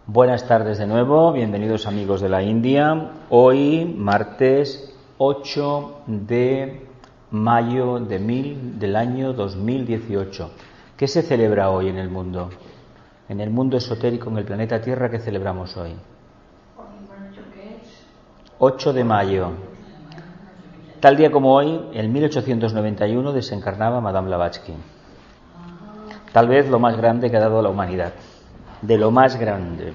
Buenas tardes de nuevo, bienvenidos amigos de la India. Hoy, martes 8 de mayo del año 2018. ¿Qué se celebra hoy en el mundo? En el mundo esotérico, en el planeta Tierra, ¿qué celebramos hoy? 8 de mayo. Tal día como hoy, en 1891, desencarnaba Madame Blavatsky. Tal vez lo más grande que ha dado la humanidad. De lo más grande.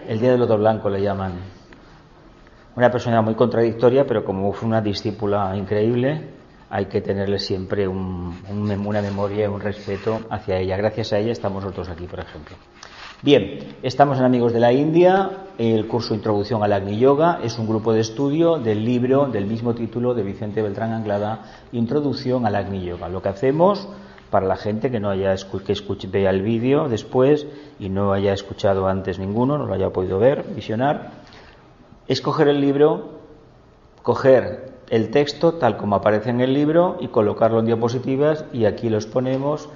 El Día del Loto Blanco le llaman. Una persona muy contradictoria, pero como fue una discípula increíble, hay que tenerle siempre una memoria y un respeto hacia ella. Gracias a ella estamos nosotros aquí, por ejemplo. Bien, estamos en Amigos de la India. El curso Introducción al Agni Yoga es un grupo de estudio del libro del mismo título de Vicente Beltrán Anglada, Introducción al Agni Yoga. Lo que hacemos, para la gente que no haya vea el vídeo después y no haya escuchado antes ninguno, no lo haya podido ver, visionar, es coger el libro, coger el texto tal como aparece en el libro y colocarlo en diapositivas, y aquí los ponemos.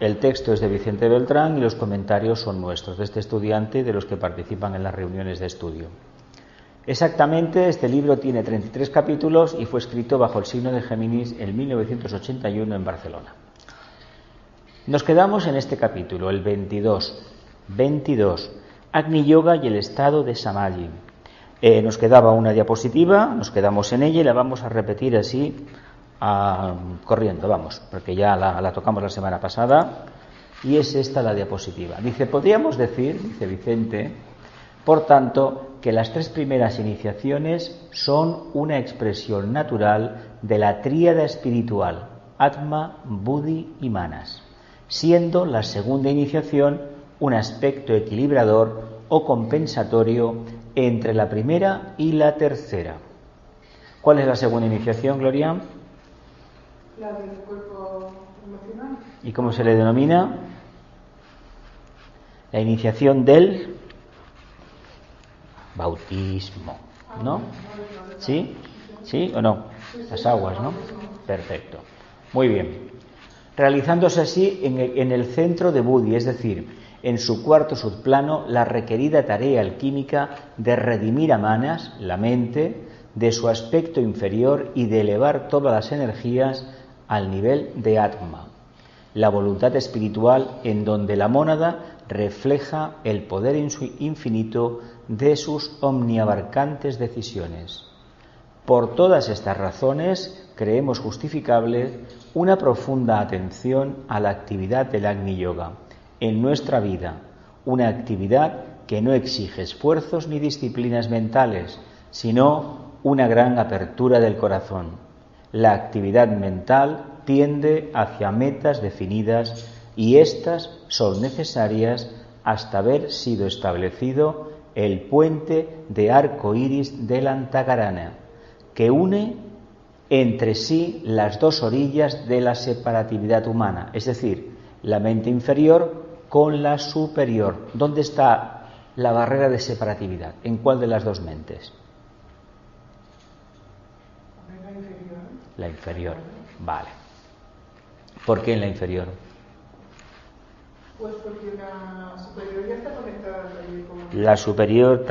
El texto es de Vicente Beltrán y los comentarios son nuestros, de este estudiante y de los que participan en las reuniones de estudio. Exactamente, este libro tiene 33 capítulos y fue escrito bajo el signo de Géminis en 1981 en Barcelona. Nos quedamos en este capítulo, el 22, Agni Yoga y el estado de Samadhi. Nos quedaba una diapositiva, nos quedamos en ella y la vamos a repetir así, corriendo, vamos, porque ya la tocamos la semana pasada, y es esta la diapositiva. Podríamos decir, dice Vicente, por tanto, que las tres primeras iniciaciones son una expresión natural de la tríada espiritual, Atma, Buddhi y Manas, siendo la segunda iniciación un aspecto equilibrador o compensatorio entre la primera y la tercera. ¿Cuál es la segunda iniciación, Gloria? La del cuerpo emocional. ¿Y cómo se le denomina? La iniciación del bautismo, ¿no? ¿Sí? ¿Sí o no? Las aguas, ¿no? Perfecto. Muy bien. Realizándose así en el centro de Buddhi, es decir, en su cuarto subplano, la requerida tarea alquímica de redimir a Manas, la mente, de su aspecto inferior y de elevar todas las energías al nivel de Atma, la voluntad espiritual en donde la mónada refleja el poder infinito de sus omniabarcantes decisiones. Por todas estas razones, creemos justificable una profunda atención a la actividad del Agni Yoga en nuestra vida, una actividad que no exige esfuerzos ni disciplinas mentales, sino una gran apertura del corazón. La actividad mental tiende hacia metas definidas y éstas son necesarias hasta haber sido establecido el puente de arco iris del Antakarana, que une entre sí las dos orillas de la separatividad humana, es decir, la mente inferior con la superior. ¿Dónde está la barrera de separatividad? ¿En cuál de las dos mentes? La inferior. Vale. ¿Por qué en la inferior? Pues porque la superior ya está conectada con... La superior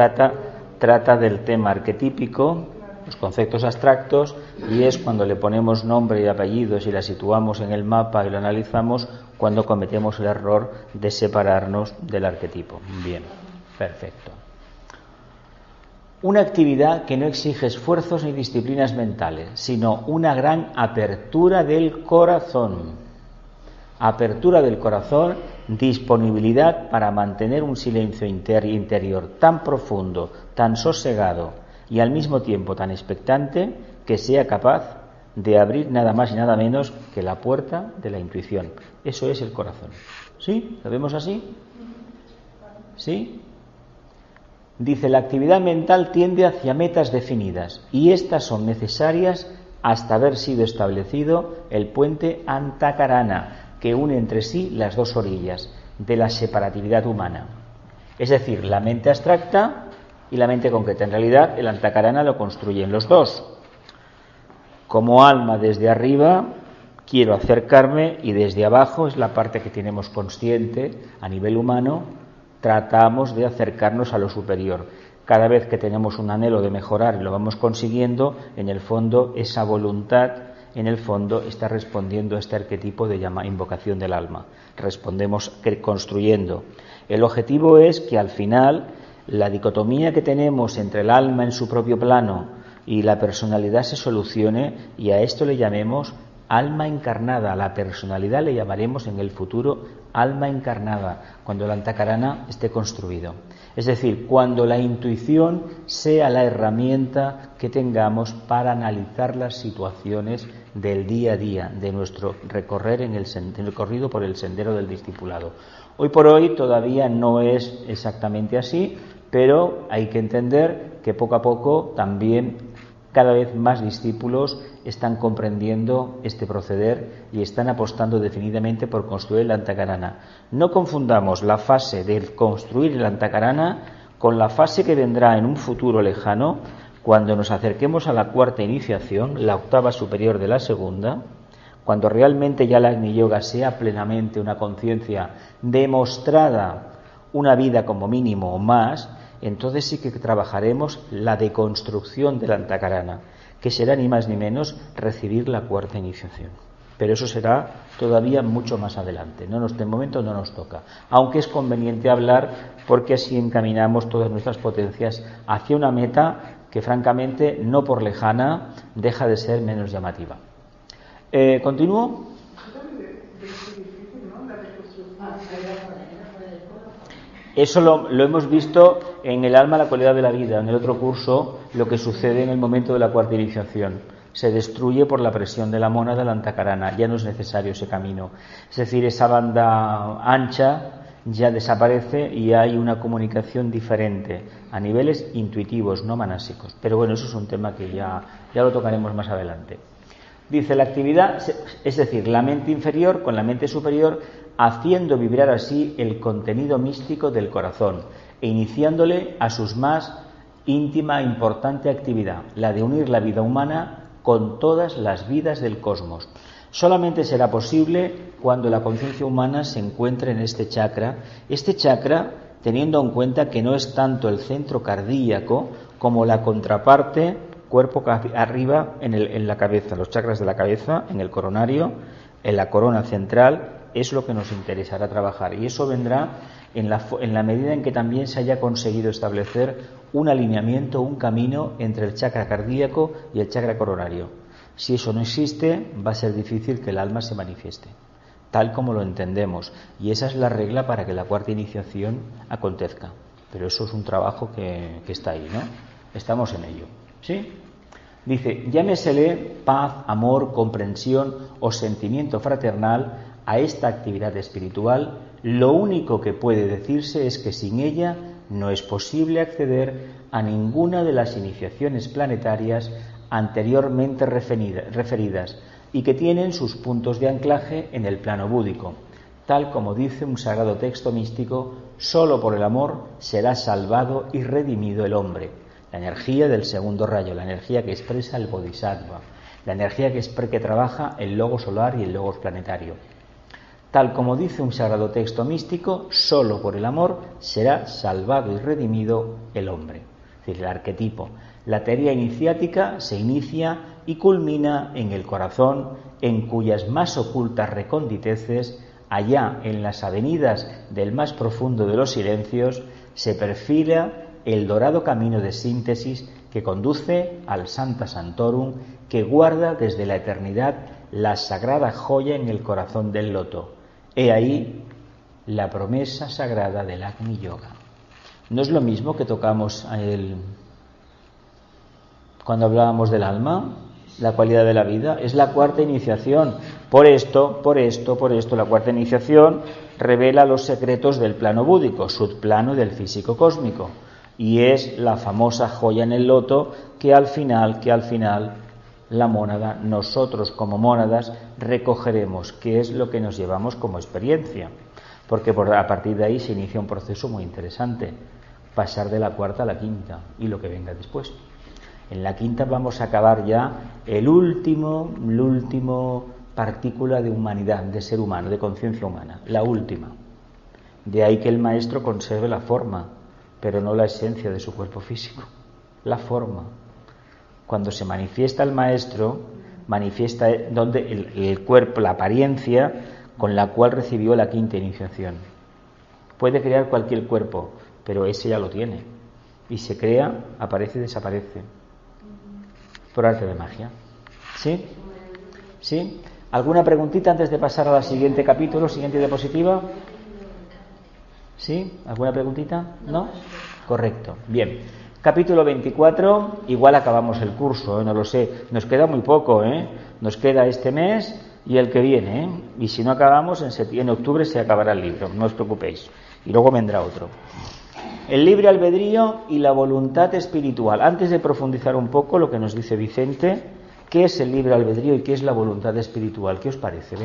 trata del tema arquetípico, los conceptos abstractos, y es cuando le ponemos nombre y apellidos y la situamos en el mapa y lo analizamos, cuando cometemos el error de separarnos del arquetipo. Bien, perfecto. Una actividad que no exige esfuerzos ni disciplinas mentales, sino una gran apertura del corazón. Apertura del corazón, disponibilidad para mantener un silencio interior tan profundo, tan sosegado y al mismo tiempo tan expectante, que sea capaz de abrir nada más y nada menos que la puerta de la intuición. Eso es el corazón. ¿Sí? ¿Lo vemos así? ¿Sí? Dice, la actividad mental tiende hacia metas definidas y estas son necesarias hasta haber sido establecido el puente Antakarana, que une entre sí las dos orillas de la separatividad humana. Es decir, la mente abstracta y la mente concreta. En realidad, el Antakarana lo construyen los dos. Como alma desde arriba quiero acercarme, y desde abajo es la parte que tenemos consciente a nivel humano, tratamos de acercarnos a lo superior. Cada vez que tenemos un anhelo de mejorar y lo vamos consiguiendo, en el fondo esa voluntad, en el fondo está respondiendo a este arquetipo de invocación del alma. Respondemos construyendo. El objetivo es que al final la dicotomía que tenemos entre el alma en su propio plano y la personalidad se solucione, y a esto le llamemos alma encarnada. A la personalidad le llamaremos en el futuro alma encarnada, cuando el Antakarana esté construido. Es decir, cuando la intuición sea la herramienta que tengamos para analizar las situaciones del día a día, de nuestro recorrer en el recorrido por el sendero del discipulado. Hoy por hoy todavía no es exactamente así, pero hay que entender que poco a poco también cada vez más discípulos están comprendiendo este proceder y están apostando definidamente por construir el Antakarana. No confundamos la fase de construir el Antakarana con la fase que vendrá en un futuro lejano, cuando nos acerquemos a la cuarta iniciación, la octava superior de la segunda, cuando realmente ya la Agni Yoga sea plenamente una conciencia demostrada, una vida como mínimo o más. Entonces sí que trabajaremos la deconstrucción del Antakarana, que será ni más ni menos recibir la cuarta iniciación. Pero eso será todavía mucho más adelante. De momento no nos toca. Aunque es conveniente hablar, porque así encaminamos todas nuestras potencias hacia una meta que, francamente, no por lejana, deja de ser menos llamativa. ¿Continúo? Eso lo hemos visto en el alma, la cualidad de la vida, en el otro curso, lo que sucede en el momento de la cuarta iniciación. Se destruye por la presión de la mónada del Antakarana, ya no es necesario ese camino. Es decir, esa banda ancha ya desaparece y hay una comunicación diferente a niveles intuitivos, no manásicos. Pero bueno, eso es un tema que ya lo tocaremos más adelante. Dice, la actividad, es decir, la mente inferior con la mente superior, haciendo vibrar así el contenido místico del corazón e iniciándole a su más íntima e importante actividad, la de unir la vida humana con todas las vidas del cosmos. Solamente será posible cuando la conciencia humana se encuentre en este chakra, teniendo en cuenta que no es tanto el centro cardíaco como la contraparte, cuerpo arriba en la cabeza, los chakras de la cabeza, en el coronario, en la corona central. Es lo que nos interesará trabajar, y eso vendrá en la medida en que también se haya conseguido establecer un alineamiento, un camino entre el chakra cardíaco y el chakra coronario. Si eso no existe, va a ser difícil que el alma se manifieste, tal como lo entendemos, y esa es la regla para que la cuarta iniciación acontezca. Pero eso es un trabajo que está ahí, ¿no? Estamos en ello, ¿sí? Dice, llámesele paz, amor, comprensión o sentimiento fraternal a esta actividad espiritual. Lo único que puede decirse es que sin ella no es posible acceder a ninguna de las iniciaciones planetarias anteriormente referidas y que tienen sus puntos de anclaje en el plano búdico. Tal como dice un sagrado texto místico, solo por el amor será salvado y redimido el hombre. La energía del segundo rayo, la energía que expresa el Bodhisattva, la energía que trabaja el logos solar y el logos planetario. Tal como dice un sagrado texto místico, solo por el amor será salvado y redimido el hombre. Es decir, el arquetipo. La teoría iniciática se inicia y culmina en el corazón, en cuyas más ocultas recónditeces, allá en las avenidas del más profundo de los silencios, se perfila el dorado camino de síntesis que conduce al Santa Santorum, que guarda desde la eternidad la sagrada joya en el corazón del loto. He ahí la promesa sagrada del Agni Yoga. ¿No es lo mismo que tocamos cuando hablábamos del alma, la cualidad de la vida? Es la cuarta iniciación. Por esto, la cuarta iniciación revela los secretos del plano búdico, subplano del físico cósmico, y es la famosa joya en el loto que al final la mónada, nosotros como mónadas, recogeremos, que es lo que nos llevamos como experiencia, porque a partir de ahí se inicia un proceso muy interesante, pasar de la cuarta a la quinta y lo que venga después. En la quinta vamos a acabar ya el último partícula de humanidad, de ser humano, de conciencia humana, la última. De ahí que el maestro conserve la forma, pero no la esencia de su cuerpo físico. La forma. Cuando se manifiesta el maestro, manifiesta donde el cuerpo, la apariencia con la cual recibió la quinta iniciación. Puede crear cualquier cuerpo, pero ese ya lo tiene. Y se crea, aparece y desaparece. Por arte de magia. ¿Sí? ¿Sí? ¿Alguna preguntita antes de pasar al siguiente capítulo, siguiente diapositiva? ¿Sí? ¿Alguna preguntita? ¿No? Correcto. Bien. Capítulo 24, igual acabamos el curso, no lo sé. Nos queda muy poco, Nos queda este mes y el que viene, Y si no acabamos, en octubre se acabará el libro, no os preocupéis. Y luego vendrá otro. El libre albedrío y la voluntad espiritual. Antes de profundizar un poco lo que nos dice Vicente, ¿qué es el libre albedrío y qué es la voluntad espiritual? ¿Qué os parece?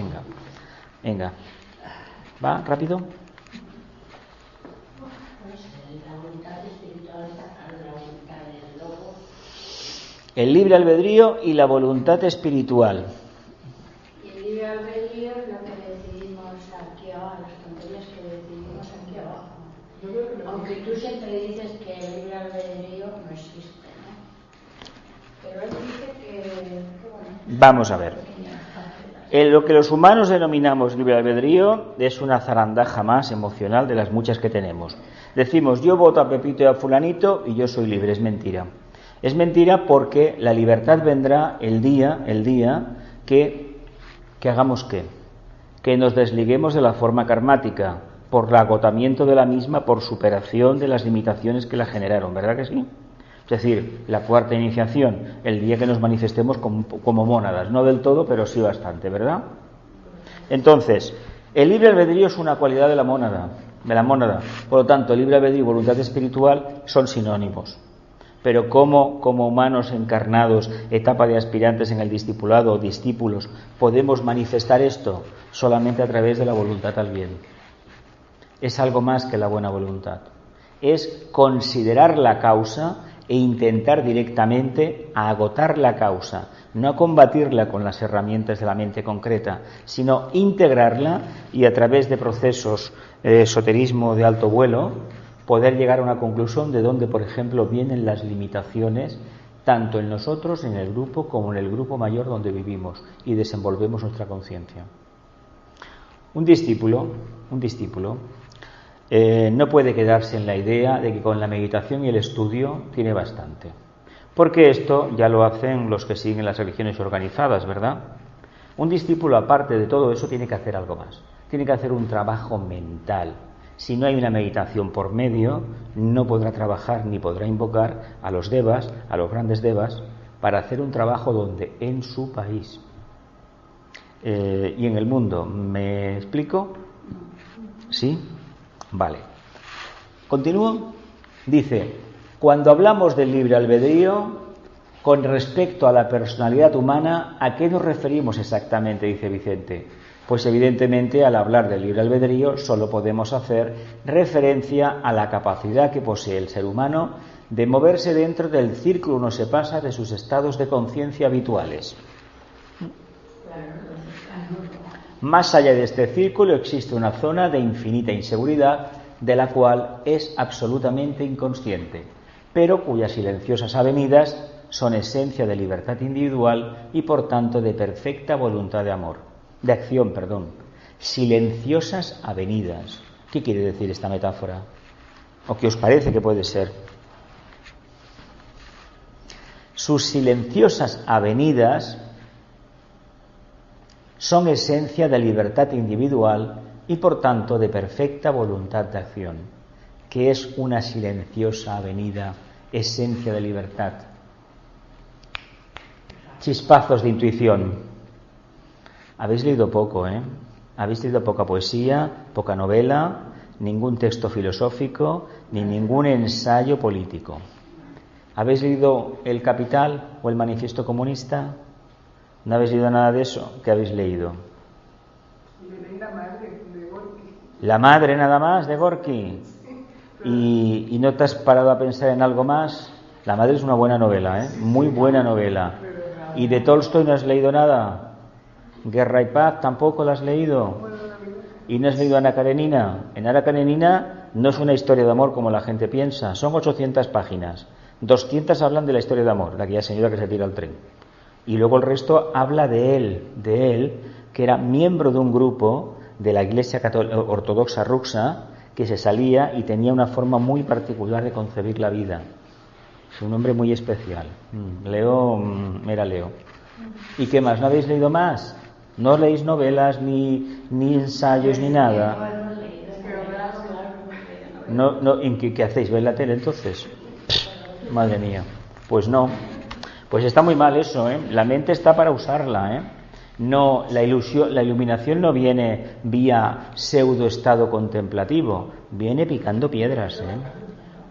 Venga. ¿Va? ¿Rápido? El libre albedrío y la voluntad espiritual. Y el libre albedrío es lo que decidimos aquí abajo, las tonterías que decidimos aquí abajo. Aunque tú siempre dices que el libre albedrío no existe, ¿no? Pero él dice que bueno, vamos a ver. Lo que los humanos denominamos libre albedrío es una zarandaja más emocional de las muchas que tenemos. Decimos, yo voto a Pepito y a Fulanito y yo soy libre. Es mentira. Es mentira porque la libertad vendrá el día que hagamos ¿qué? Que nos desliguemos de la forma karmática por el agotamiento de la misma, por superación de las limitaciones que la generaron, ¿verdad que sí? Es decir, la cuarta iniciación, el día que nos manifestemos como mónadas, no del todo, pero sí bastante, ¿verdad? Entonces, el libre albedrío es una cualidad de la mónada, por lo tanto, libre albedrío y voluntad espiritual son sinónimos. Pero ¿cómo, como humanos encarnados, etapa de aspirantes en el discipulado o discípulos, podemos manifestar esto? Solamente a través de la voluntad al bien. Es algo más que la buena voluntad. Es considerar la causa e intentar directamente a agotar la causa, no a combatirla con las herramientas de la mente concreta, sino integrarla y a través de procesos de esoterismo de alto vuelo, poder llegar a una conclusión de dónde, por ejemplo, vienen las limitaciones, tanto en nosotros, en el grupo, como en el grupo mayor donde vivimos y desenvolvemos nuestra conciencia. Un discípulo no puede quedarse en la idea de que con la meditación y el estudio tiene bastante. Porque esto ya lo hacen los que siguen las religiones organizadas, ¿verdad? Un discípulo, aparte de todo eso, tiene que hacer algo más. Tiene que hacer un trabajo mental. Si no hay una meditación por medio, no podrá trabajar ni podrá invocar a los devas, a los grandes devas, para hacer un trabajo donde en su país y en el mundo. ¿Me explico? ¿Sí? Vale. Continúo. Dice, cuando hablamos del libre albedrío, con respecto a la personalidad humana, ¿a qué nos referimos exactamente? Dice Vicente. Pues evidentemente al hablar del libre albedrío solo podemos hacer referencia a la capacidad que posee el ser humano de moverse dentro del círculo no se pasa de sus estados de conciencia habituales. Más allá de este círculo existe una zona de infinita inseguridad de la cual es absolutamente inconsciente, pero cuyas silenciosas avenidas son esencia de libertad individual y por tanto de perfecta voluntad de amor. De acción, silenciosas avenidas. ¿Qué quiere decir esta metáfora? ¿O qué os parece que puede ser? Sus silenciosas avenidas son esencia de libertad individual y por tanto de perfecta voluntad de acción. ¿Qué es una silenciosa avenida, esencia de libertad? Chispazos de intuición. Habéis leído poco, Habéis leído poca poesía, poca novela, ningún texto filosófico, ni ningún ensayo político. ¿Habéis leído El Capital o el Manifiesto Comunista? ¿No habéis leído nada de eso? ¿Qué habéis leído? La madre de Gorky. La madre nada más de Gorky. ¿Y no te has parado a pensar en algo más? La madre es una buena novela, muy buena novela. ¿Y de Tolstoy no has leído nada? ¿Guerra y Paz tampoco la has leído? ¿Y no has leído Ana Karenina? En Ana Karenina no es una historia de amor como la gente piensa, son 800 páginas. 200 hablan de la historia de amor, de aquella señora que se tira al tren. Y luego el resto habla de él, que era miembro de un grupo de la Iglesia Ortodoxa rusa, que se salía y tenía una forma muy particular de concebir la vida. Es un hombre muy especial. Leo. ¿Y qué más? ¿No habéis leído más? ¿No leéis novelas, ni ensayos, ni nada? No, ¿en qué hacéis? ¿Veis la tele entonces? Madre mía. Pues no. Pues está muy mal eso, ¿eh? La mente está para usarla, ¿eh? No, la iluminación no viene vía pseudo estado contemplativo, viene picando piedras, ¿eh?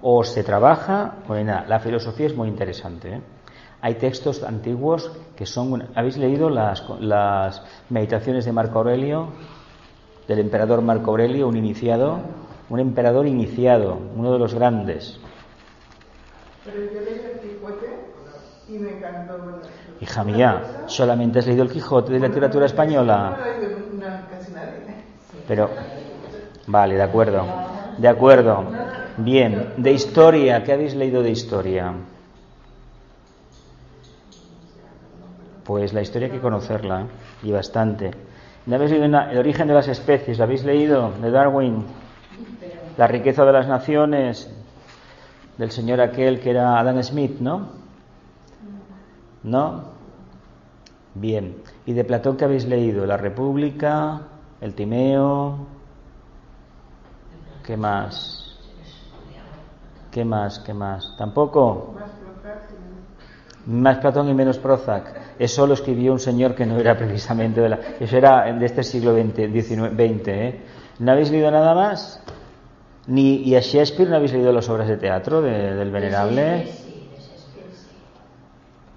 O se trabaja o nada. La filosofía es muy interesante, ¿eh? Hay textos antiguos que son... ¿Habéis leído las meditaciones de Marco Aurelio? Del emperador Marco Aurelio, un emperador iniciado, uno de los grandes. Pero yo leí el Quijote y me encantó. Hija mía, ¿solamente has leído el Quijote de literatura española? No he leído casi nadie. Pero, vale, de acuerdo. Bien, de historia, ¿qué habéis leído de historia? Pues la historia hay que conocerla, ¿eh? Y bastante. ¿No habéis leído El origen de las especies? ¿La habéis leído? De Darwin. La riqueza de las naciones, del señor aquel que era Adam Smith, ¿no? ¿No? Bien. ¿Y de Platón qué habéis leído? La República, el Timeo. ¿Qué más? ¿Tampoco? Más Platón y menos Prozac. Eso lo escribió un señor que no era precisamente eso era de este siglo XX, ¿eh? ¿No habéis leído nada más? ¿Y a Shakespeare no habéis leído las obras de teatro del Venerable? Sí, de Shakespeare sí.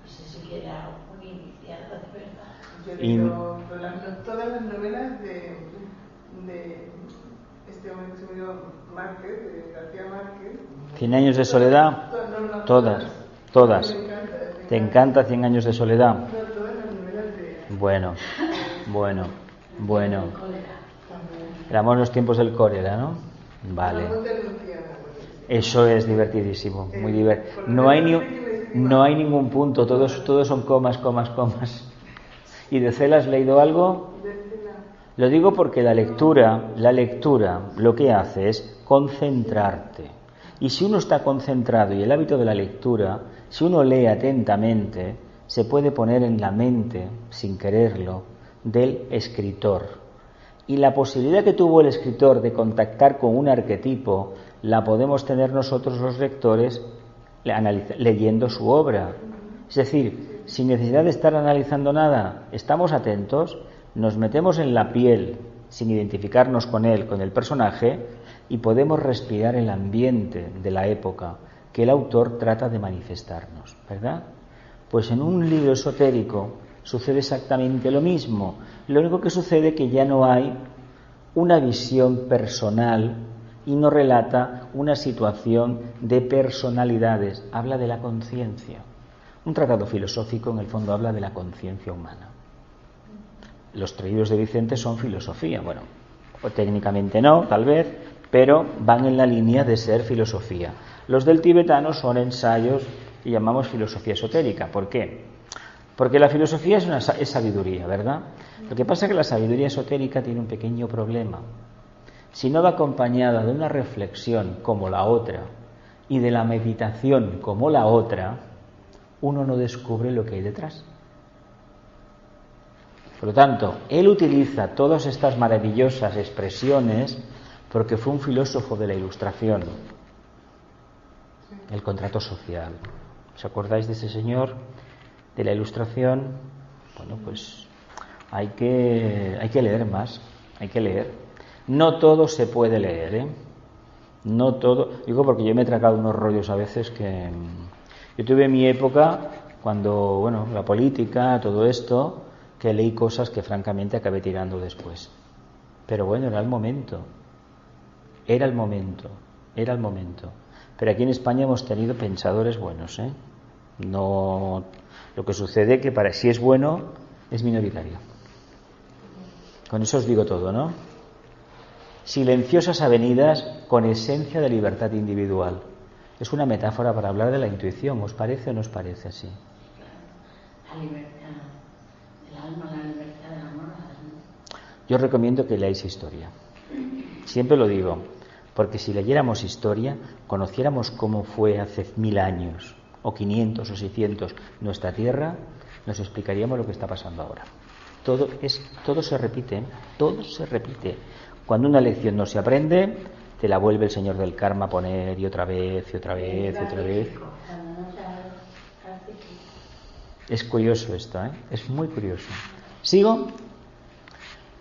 Ese sí que era un iniciado, de verdad. Yo he leído todas las novelas de este hombre que se murió, Márquez, de García Márquez. 100 años de soledad. Todas. ¿Te encanta 100 años de soledad? Bueno. Éramos los tiempos del cólera, ¿no? Vale. Eso es divertidísimo, muy divertido. No hay ningún punto, todos son comas. ¿Y de Cela has leído algo? Lo digo porque la lectura lo que hace es concentrarte. Y si uno está concentrado y el hábito de la lectura, si uno lee atentamente, se puede poner en la mente, sin quererlo, del escritor. Y la posibilidad que tuvo el escritor de contactar con un arquetipo, la podemos tener nosotros los lectores leyendo su obra. Es decir, sin necesidad de estar analizando nada, estamos atentos, nos metemos en la piel, sin identificarnos con él, con el personaje, y podemos respirar el ambiente de la época que el autor trata de manifestarnos, ¿verdad? Pues en un libro esotérico sucede exactamente lo mismo. Lo único que sucede es que ya no hay una visión personal y no relata una situación de personalidades, habla de la conciencia. Un tratado filosófico en el fondo habla de la conciencia humana. Los traídos de Vicente son filosofía, bueno, o técnicamente no, tal vez, pero van en la línea de ser filosofía. Los del tibetano son ensayos que llamamos filosofía esotérica. ¿Por qué? Porque la filosofía es sabiduría, ¿verdad? Lo que pasa es que la sabiduría esotérica tiene un pequeño problema. Si no va acompañada de una reflexión como la otra y de la meditación como la otra, uno no descubre lo que hay detrás. Por lo tanto, él utiliza todas estas maravillosas expresiones porque fue un filósofo de la Ilustración, el contrato social. ¿Os acordáis de ese señor de la Ilustración? Bueno, pues hay que leer más, hay que leer. No todo se puede leer, ¿eh? No todo. Digo porque yo me he tragado unos rollos a veces que... Yo tuve mi época cuando, bueno, la política, todo esto, que leí cosas que francamente acabé tirando después. Pero bueno, era el momento. Pero aquí en España hemos tenido pensadores buenos, ¿eh? No, lo que sucede que para si es bueno es minoritario. Con eso os digo todo, ¿no? silenciosas avenidas con esencia de libertad individual. Es una metáfora para hablar de la intuición, ¿os parece o no os parece así? La libertad, el alma, la libertad del amor. Yo os recomiendo que leáis historia. Siempre lo digo, porque si leyéramos historia, conociéramos cómo fue hace 1000 años, o 500 o 600 nuestra tierra, nos explicaríamos lo que está pasando ahora. Todo se repite, todo se repite. Cuando una lección no se aprende, te la vuelve el señor del karma a poner y otra vez, y otra vez, y otra vez. Es curioso esto, ¿eh? Es muy curioso. ¿Sigo?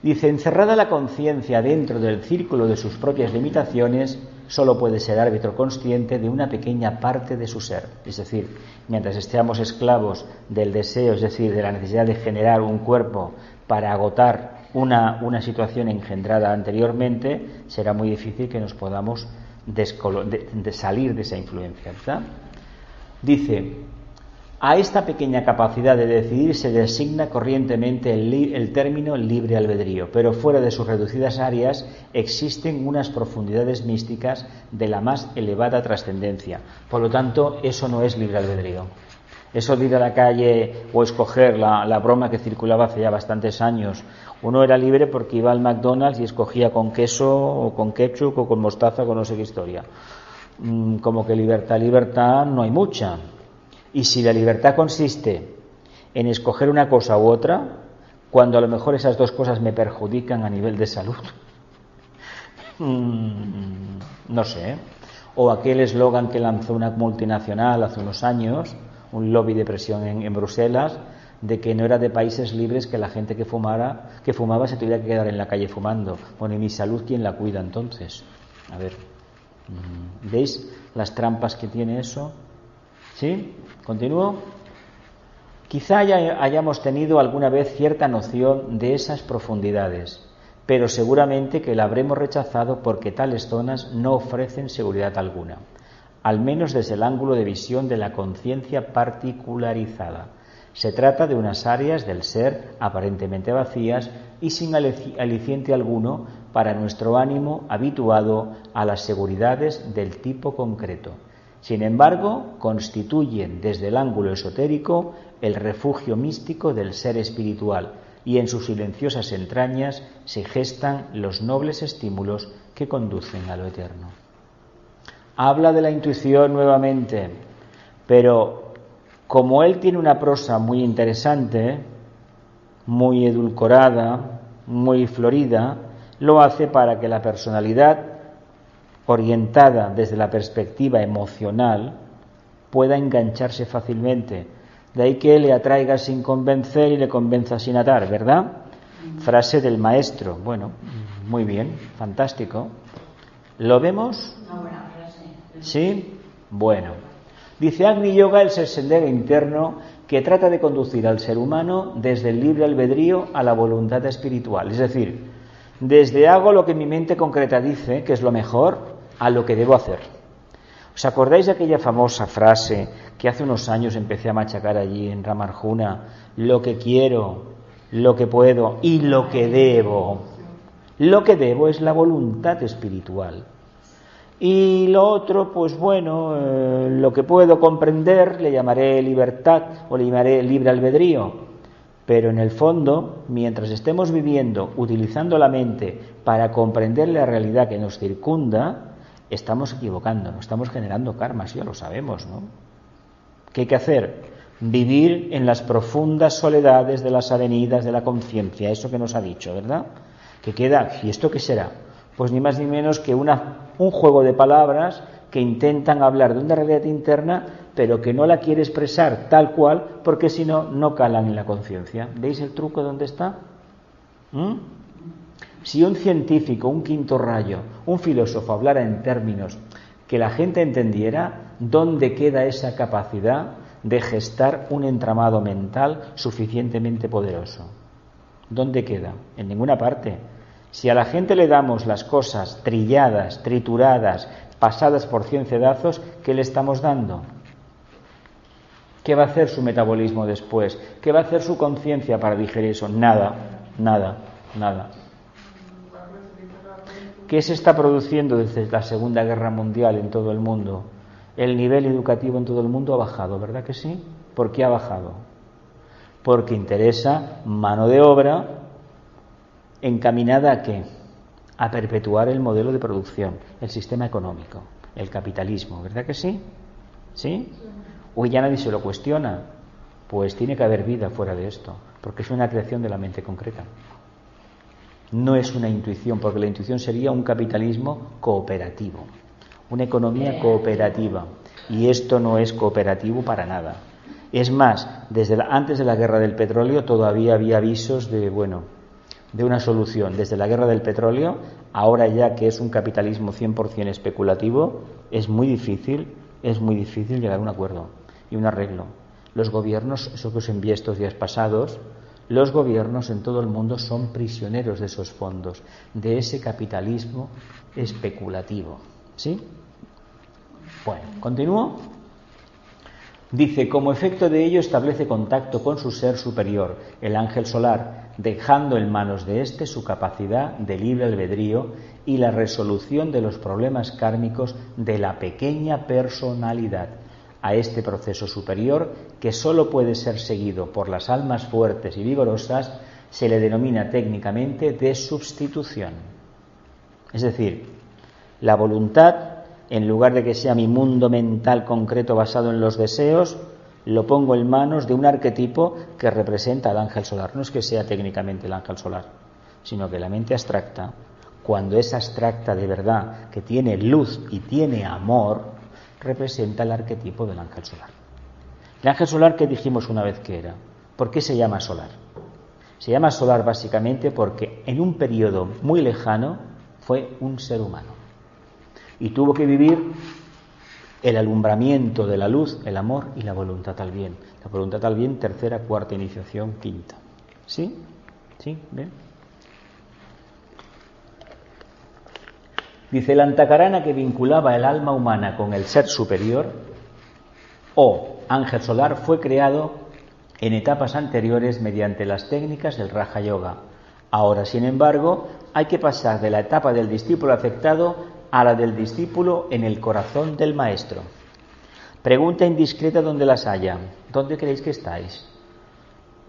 Dice, encerrada la conciencia dentro del círculo de sus propias limitaciones, solo puede ser árbitro consciente de una pequeña parte de su ser. Es decir, mientras estemos esclavos del deseo, es decir, de la necesidad de generar un cuerpo para agotar una situación engendrada anteriormente, será muy difícil que nos podamos salir de esa influencia, ¿verdad? Dice, a esta pequeña capacidad de decidir se designa corrientemente el término libre albedrío, pero fuera de sus reducidas áreas existen unas profundidades místicas de la más elevada trascendencia. Por lo tanto, eso no es libre albedrío. Eso de ir a la calle o escoger la broma que circulaba hace ya bastantes años. Uno era libre porque iba al McDonald's y escogía con queso o con ketchup o con mostaza o con no sé qué historia. Como que libertad no hay mucha. Y si la libertad consiste en escoger una cosa u otra, cuando a lo mejor esas dos cosas me perjudican a nivel de salud, no sé. O aquel eslogan que lanzó una multinacional hace unos años, un lobby de presión en Bruselas, de que no era de países libres que la gente que fumaba se tuviera que quedar en la calle fumando. Bueno, ¿y mi salud quién la cuida entonces? A ver, ¿veis las trampas que tiene eso? ¿Sí? ¿Continúo? Quizá hayamos tenido alguna vez cierta noción de esas profundidades, pero seguramente que la habremos rechazado porque tales zonas no ofrecen seguridad alguna, al menos desde el ángulo de visión de la conciencia particularizada. Se trata de unas áreas del ser aparentemente vacías y sin aliciente alguno para nuestro ánimo habituado a las seguridades del tipo concreto. Sin embargo, constituyen desde el ángulo esotérico el refugio místico del ser espiritual y en sus silenciosas entrañas se gestan los nobles estímulos que conducen a lo eterno. Habla de la intuición nuevamente, pero como él tiene una prosa muy interesante, muy edulcorada, muy florida, lo hace para que la personalidad orientada desde la perspectiva emocional pueda engancharse fácilmente. De ahí que le atraiga sin convencer y le convenza sin atar, ¿verdad? Frase del maestro. Bueno, muy bien, fantástico. ¿Lo vemos? ¿Sí? Bueno. Dice Agni Yoga es el sendero interno que trata de conducir al ser humano desde el libre albedrío a la voluntad espiritual. Es decir, desde hago lo que mi mente concreta dice, que es lo mejor, a lo que debo hacer. ¿Os acordáis de aquella famosa frase que hace unos años empecé a machacar allí en Ramarjuna? Lo que quiero, lo que puedo y lo que debo. Lo que debo es la voluntad espiritual. Y lo otro, pues bueno, lo que puedo comprender le llamaré libertad o le llamaré libre albedrío. Pero en el fondo, mientras estemos viviendo utilizando la mente para comprender la realidad que nos circunda, estamos equivocándonos, estamos generando karmas, ya lo sabemos, ¿no? ¿Qué hay que hacer? Vivir en las profundas soledades de las avenidas de la conciencia, eso que nos ha dicho, ¿verdad? Que queda, ¿y esto qué será? Pues ni más ni menos que un juego de palabras que intentan hablar de una realidad interna, pero que no la quiere expresar tal cual, porque si no, no calan en la conciencia. ¿Veis el truco dónde está? Si un científico, un quinto rayo, un filósofo hablara en términos que la gente entendiera, ¿dónde queda esa capacidad de gestar un entramado mental suficientemente poderoso? ¿Dónde queda? En ninguna parte. Si a la gente le damos las cosas trilladas, trituradas, pasadas por 100 cedazos, ¿qué le estamos dando? ¿Qué va a hacer su metabolismo después? ¿Qué va a hacer su conciencia para digerir eso? Nada. ¿Qué se está produciendo desde la Segunda Guerra Mundial en todo el mundo? El nivel educativo en todo el mundo ha bajado, ¿verdad que sí? ¿Por qué ha bajado? Porque interesa mano de obra encaminada ¿a qué? A perpetuar el modelo de producción, el sistema económico, el capitalismo, ¿verdad que sí? ¿Sí? Hoy ya nadie se lo cuestiona. Pues tiene que haber vida fuera de esto, porque es una creación de la mente concreta. No es una intuición, porque la intuición sería un capitalismo cooperativo, una economía cooperativa, y esto no es cooperativo para nada. Es más, antes de la guerra del petróleo todavía había avisos de una solución. Desde la guerra del petróleo, ahora ya que es un capitalismo 100% especulativo, es muy difícil llegar a un acuerdo y un arreglo. Los gobiernos, eso que os envié estos días pasados, los gobiernos en todo el mundo son prisioneros de esos fondos, de ese capitalismo especulativo. ¿Sí? Bueno, continúo. Dice, como efecto de ello establece contacto con su ser superior, el ángel solar, dejando en manos de éste su capacidad de libre albedrío y la resolución de los problemas kármicos de la pequeña personalidad. A este proceso superior, que sólo puede ser seguido por las almas fuertes y vigorosas, se le denomina técnicamente de substitución. Es decir, la voluntad, en lugar de que sea mi mundo mental concreto basado en los deseos, lo pongo en manos de un arquetipo que representa al ángel solar. No es que sea técnicamente el ángel solar, sino que la mente abstracta, cuando es abstracta de verdad, que tiene luz y tiene amor, representa el arquetipo del ángel solar. El ángel solar, que dijimos una vez que era, ¿por qué se llama solar? Se llama solar básicamente porque en un periodo muy lejano fue un ser humano y tuvo que vivir el alumbramiento de la luz, el amor y la voluntad al bien. La voluntad al bien, tercera, cuarta iniciación, quinta. ¿Sí? ¿Sí? ¿Ven? Dice, el antakarana que vinculaba el alma humana con el ser superior o ángel solar fue creado en etapas anteriores mediante las técnicas del Raja Yoga. Ahora, sin embargo, hay que pasar de la etapa del discípulo afectado a la del discípulo en el corazón del maestro. Pregunta indiscreta donde las haya. ¿Dónde creéis que estáis?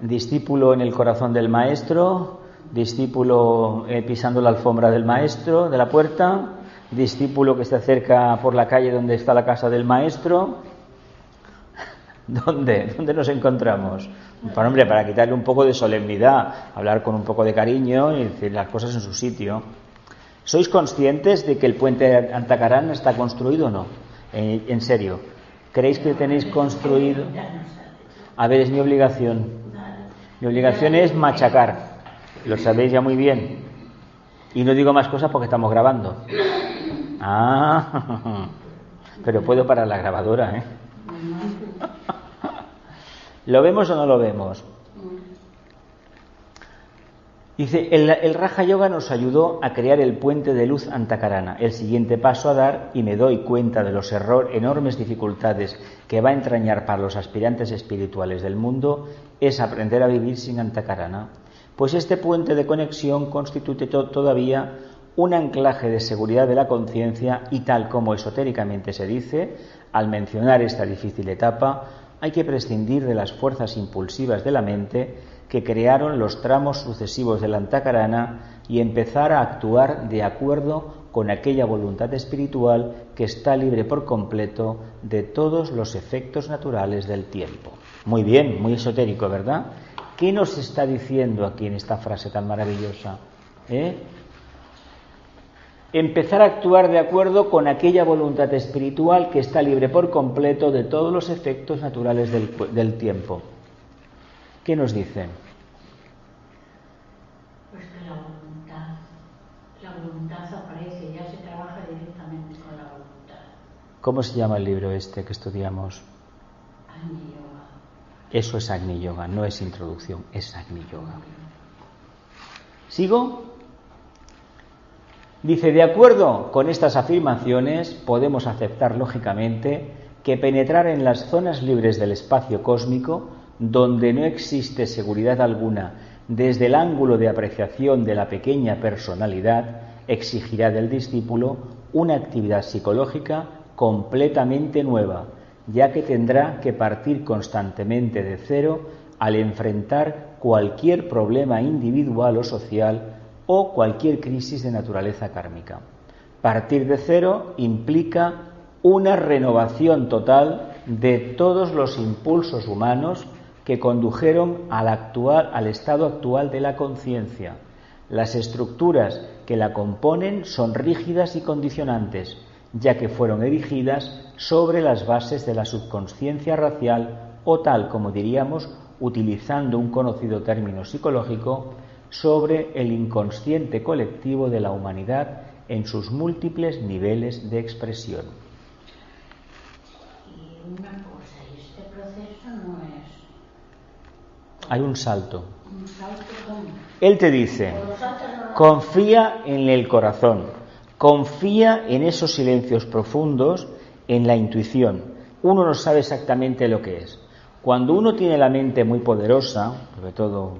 ¿Discípulo en el corazón del maestro? ¿Discípulo pisando la alfombra del maestro, de la puerta? ¿Discípulo que está cerca por la calle donde está la casa del maestro? ¿Dónde nos encontramos? Para quitarle un poco de solemnidad, hablar con un poco de cariño y decir las cosas en su sitio. ¿Sois conscientes de que el puente Antakarana está construido o no? En serio, ¿creéis que tenéis construido? A ver, es mi obligación. Mi obligación es machacar. Lo sabéis ya muy bien. Y no digo más cosas porque estamos grabando. Pero puedo parar la grabadora, ¿eh? ¿Lo vemos o no lo vemos? Dice, el Raja Yoga nos ayudó a crear el puente de luz Antakarana, el siguiente paso a dar, y me doy cuenta de los enormes dificultades que va a entrañar para los aspirantes espirituales del mundo, es aprender a vivir sin Antakarana. Pues este puente de conexión constituye todavía un anclaje de seguridad de la conciencia y, tal como esotéricamente se dice, al mencionar esta difícil etapa, hay que prescindir de las fuerzas impulsivas de la mente que crearon los tramos sucesivos del Antakarana y empezar a actuar de acuerdo con aquella voluntad espiritual que está libre por completo de todos los efectos naturales del tiempo. Muy bien, muy esotérico, ¿verdad? ¿Qué nos está diciendo aquí en esta frase tan maravillosa? Empezar a actuar de acuerdo con aquella voluntad espiritual que está libre por completo de todos los efectos naturales del tiempo. ¿Qué nos dice? Pues que la voluntad aparece, ya se trabaja directamente con la voluntad. ¿Cómo se llama el libro este que estudiamos? Agni Yoga. Eso es Agni Yoga, no es introducción, es Agni Yoga. ¿Sigo? Dice, de acuerdo con estas afirmaciones, podemos aceptar lógicamente que penetrar en las zonas libres del espacio cósmico, donde no existe seguridad alguna desde el ángulo de apreciación de la pequeña personalidad, exigirá del discípulo una actividad psicológica completamente nueva, ya que tendrá que partir constantemente de cero al enfrentar cualquier problema individual o social o cualquier crisis de naturaleza kármica. Partir de cero implica una renovación total de todos los impulsos humanos que condujeron al estado actual de la conciencia. Las estructuras que la componen son rígidas y condicionantes, ya que fueron erigidas sobre las bases de la subconsciencia racial o tal como diríamos, utilizando un conocido término psicológico, sobre el inconsciente colectivo de la humanidad en sus múltiples niveles de expresión. Y una cosa, y este proceso no es... Hay un salto. ¿Un salto cómo? Él te dice, confía en el corazón, confía en esos silencios profundos, en la intuición. Uno no sabe exactamente lo que es. Cuando uno tiene la mente muy poderosa, sobre todo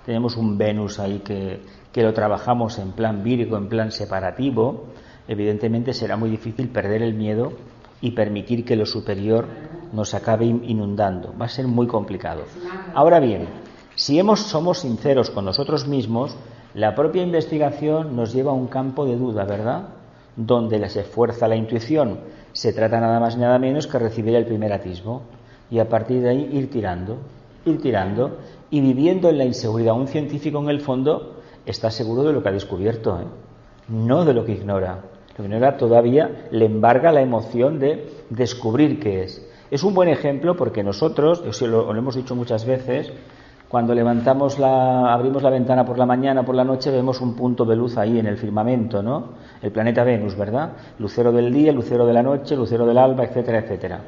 tenemos un Venus ahí que lo trabajamos en plan Virgo, en plan separativo, evidentemente será muy difícil perder el miedo y permitir que lo superior nos acabe inundando. Va a ser muy complicado. Ahora bien, si somos sinceros con nosotros mismos, la propia investigación nos lleva a un campo de duda, ¿verdad? Donde se esfuerza la intuición. Se trata nada más y nada menos que recibir el primer atisbo y a partir de ahí ir tirando y viviendo en la inseguridad. Un científico en el fondo está seguro de lo que ha descubierto, no de lo que ignora. Lo que ignora todavía le embarga la emoción de descubrir qué es. Es un buen ejemplo porque nosotros, lo hemos dicho muchas veces, cuando abrimos la ventana por la mañana, por la noche, vemos un punto de luz ahí en el firmamento, ¿no? El planeta Venus, ¿verdad? Lucero del día, lucero de la noche, lucero del alba, etcétera, etcétera.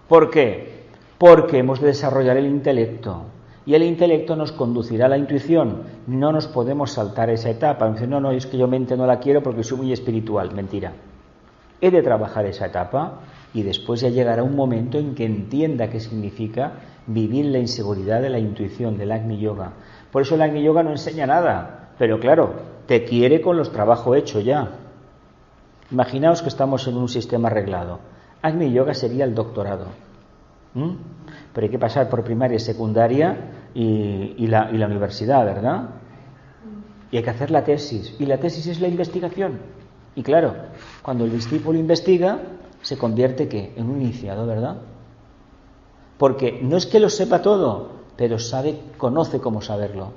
¿Por qué? Porque hemos de desarrollar el intelecto. Y el intelecto nos conducirá a la intuición. No nos podemos saltar esa etapa. Dicen, no, es que yo mente no la quiero porque soy muy espiritual. Mentira. He de trabajar esa etapa y después ya llegará un momento en que entienda qué significa vivir la inseguridad de la intuición, del Agni Yoga. Por eso el Agni Yoga no enseña nada, pero claro, te quiere con los trabajos hechos ya. Imaginaos que estamos en un sistema arreglado. Agni Yoga sería el doctorado. Pero hay que pasar por primaria, secundaria y la universidad, ¿verdad? Y hay que hacer la tesis. Y la tesis es la investigación. Y claro, cuando el discípulo investiga, se convierte ¿qué? En un iniciado, ¿verdad? Porque no es que lo sepa todo, pero conoce cómo saberlo.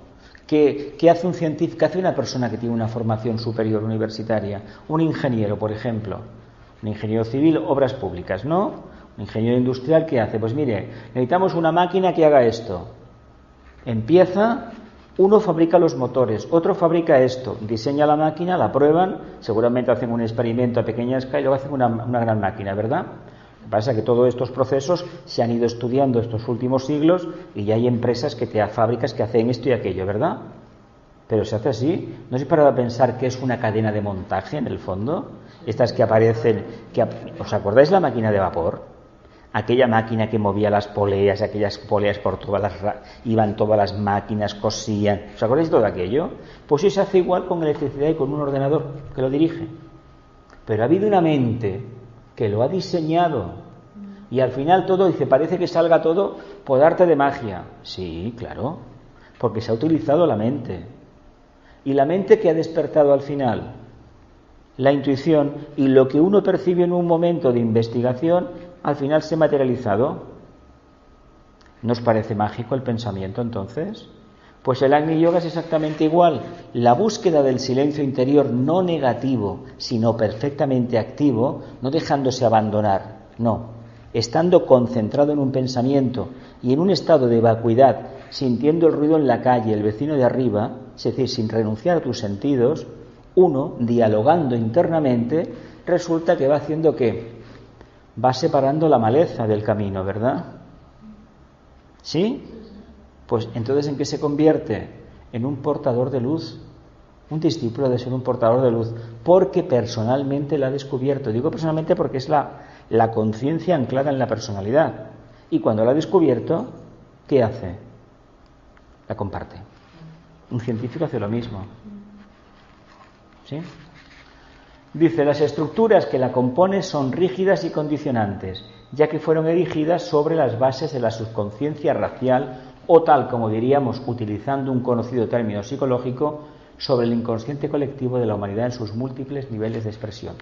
¿Qué hace un científico? ¿Qué hace una persona que tiene una formación superior universitaria? Un ingeniero, por ejemplo. Un ingeniero civil, obras públicas, ¿no? Un ingeniero industrial, ¿qué hace? Pues mire, necesitamos una máquina que haga esto. Empieza, uno fabrica los motores, otro fabrica esto, diseña la máquina, la prueban, seguramente hacen un experimento a pequeña escala y luego hacen una gran máquina, ¿verdad? Lo que pasa es que todos estos procesos se han ido estudiando estos últimos siglos y ya hay empresas fábricas que hacen esto y aquello, ¿verdad? Pero se hace así. ¿No se parado a pensar que es una cadena de montaje en el fondo? Estas que aparecen, ¿os acordáis la máquina de vapor? Aquella máquina que movía las poleas, aquellas poleas por iban todas las máquinas, cosían. ¿Os acordáis de todo aquello? Pues eso se hace igual con electricidad y con un ordenador que lo dirige. Pero ha habido una mente que lo ha diseñado y al final todo dice, parece que salga todo por arte de magia. Sí, claro, porque se ha utilizado la mente. Y la mente que ha despertado al final, la intuición, y lo que uno percibe en un momento de investigación, al final se ha materializado. ¿No os parece mágico el pensamiento entonces? Pues el Agni Yoga es exactamente igual. La búsqueda del silencio interior no negativo, sino perfectamente activo, no dejándose abandonar, no, estando concentrado en un pensamiento y en un estado de vacuidad, sintiendo el ruido en la calle, el vecino de arriba, es decir, sin renunciar a tus sentidos, uno, dialogando internamente, resulta que va haciendo ¿qué? Va separando la maleza del camino, ¿verdad? ¿Sí? Pues entonces, ¿en qué se convierte? En un portador de luz. Un discípulo debe ser un portador de luz, porque personalmente la ha descubierto. Digo personalmente porque es la conciencia anclada en la personalidad. Y cuando la ha descubierto, ¿qué hace? La comparte. Un científico hace lo mismo. ¿sí? Dice, las estructuras que la componen son rígidas y condicionantes, ya que fueron erigidas sobre las bases de la subconsciencia racial o tal como diríamos, utilizando un conocido término psicológico, sobre el inconsciente colectivo de la humanidad en sus múltiples niveles de expresión.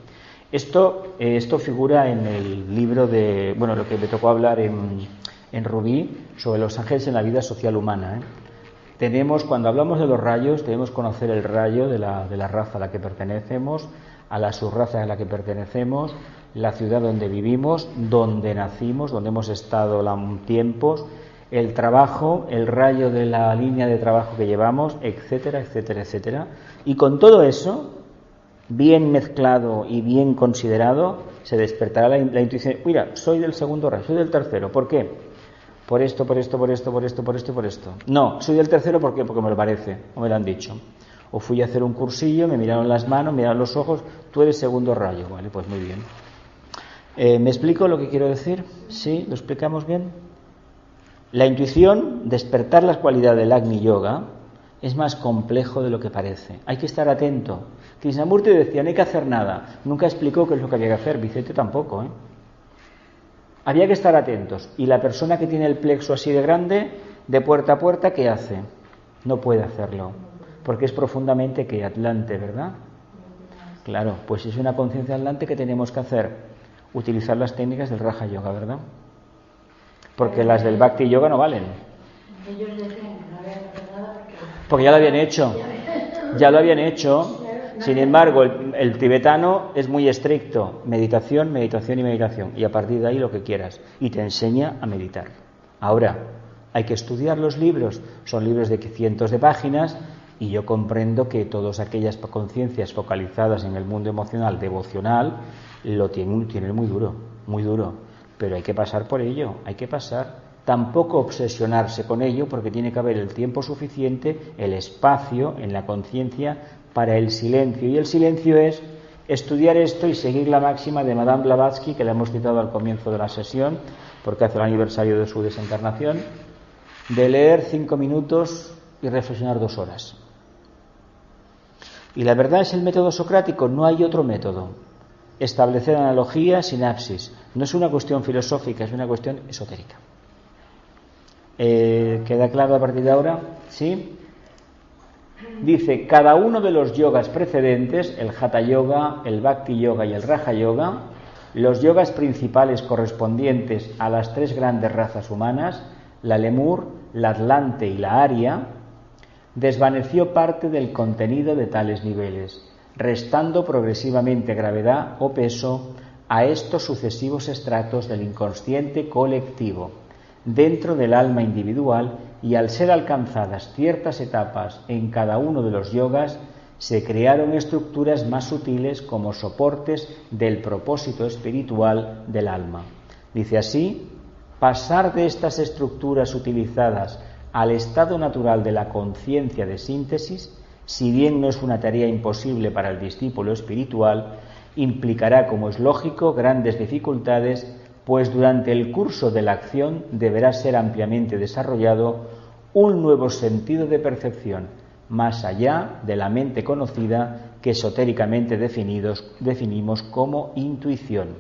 Esto figura en el libro de, bueno, lo que me tocó hablar en Rubí, sobre los ángeles en la vida social humana. Cuando hablamos de los rayos, debemos conocer el rayo de la raza a la que pertenecemos, a la subraza a la que pertenecemos, la ciudad donde vivimos, donde nacimos, donde hemos estado tiempos, el trabajo, el rayo de la línea de trabajo que llevamos, etcétera, etcétera, etcétera. Y con todo eso, bien mezclado y bien considerado, se despertará la intuición. Mira, soy del segundo rayo, soy del tercero. ¿Por qué? Por esto, por esto, por esto, por esto, por esto y por esto. No, soy del tercero, ¿por qué? Porque me lo parece, o me lo han dicho. O fui a hacer un cursillo, me miraron las manos, me miraron los ojos, tú eres segundo rayo. Vale, pues muy bien. ¿Me explico lo que quiero decir? ¿Sí? ¿Lo explicamos bien? La intuición, despertar las cualidades del Agni Yoga, es más complejo de lo que parece. Hay que estar atento. Krishnamurti decía, no hay que hacer nada. Nunca explicó qué es lo que había que hacer. Vicente tampoco, Había que estar atentos. Y la persona que tiene el plexo así de grande, de puerta a puerta, ¿qué hace? No puede hacerlo. Porque es profundamente que atlante, ¿verdad? Claro, pues es una conciencia atlante que tenemos que hacer. Utilizar las técnicas del Raja Yoga, ¿verdad? Porque las del Bhakti Yoga no valen. Ellos decían que no había que hacer nada porque ya lo habían hecho. Ya lo habían hecho. Sin embargo, el tibetano es muy estricto. Meditación, meditación y meditación. Y a partir de ahí lo que quieras. Y te enseña a meditar. Ahora, hay que estudiar los libros. Son libros de cientos de páginas. Y yo comprendo que todas aquellas conciencias focalizadas en el mundo emocional, devocional, lo tienen muy duro, muy duro. Pero hay que pasar por ello, hay que pasar. Tampoco obsesionarse con ello, porque tiene que haber el tiempo suficiente, el espacio en la conciencia para el silencio. Y el silencio es estudiar esto y seguir la máxima de Madame Blavatsky, que la hemos citado al comienzo de la sesión, porque hace el aniversario de su desencarnación, de leer 5 minutos y reflexionar 2 horas. Y la verdad es el método socrático, no hay otro método. Establecer analogía, sinapsis. No es una cuestión filosófica, es una cuestión esotérica. ¿Queda claro a partir de ahora? ¿Sí? Dice, cada uno de los yogas precedentes, el Hatha Yoga, el Bhakti Yoga y el Raja Yoga, los yogas principales correspondientes a las 3 grandes razas humanas, la Lemur, la Atlante y la Arya, desvaneció parte del contenido de tales niveles, restando progresivamente gravedad o peso a estos sucesivos estratos del inconsciente colectivo dentro del alma individual, y al ser alcanzadas ciertas etapas en cada uno de los yogas, se crearon estructuras más sutiles como soportes del propósito espiritual del alma. Dice así, pasar de estas estructuras utilizadas al estado natural de la conciencia de síntesis, si bien no es una tarea imposible para el discípulo espiritual, implicará, como es lógico, grandes dificultades, pues durante el curso de la acción deberá ser ampliamente desarrollado un nuevo sentido de percepción, más allá de la mente conocida que esotéricamente definimos como intuición.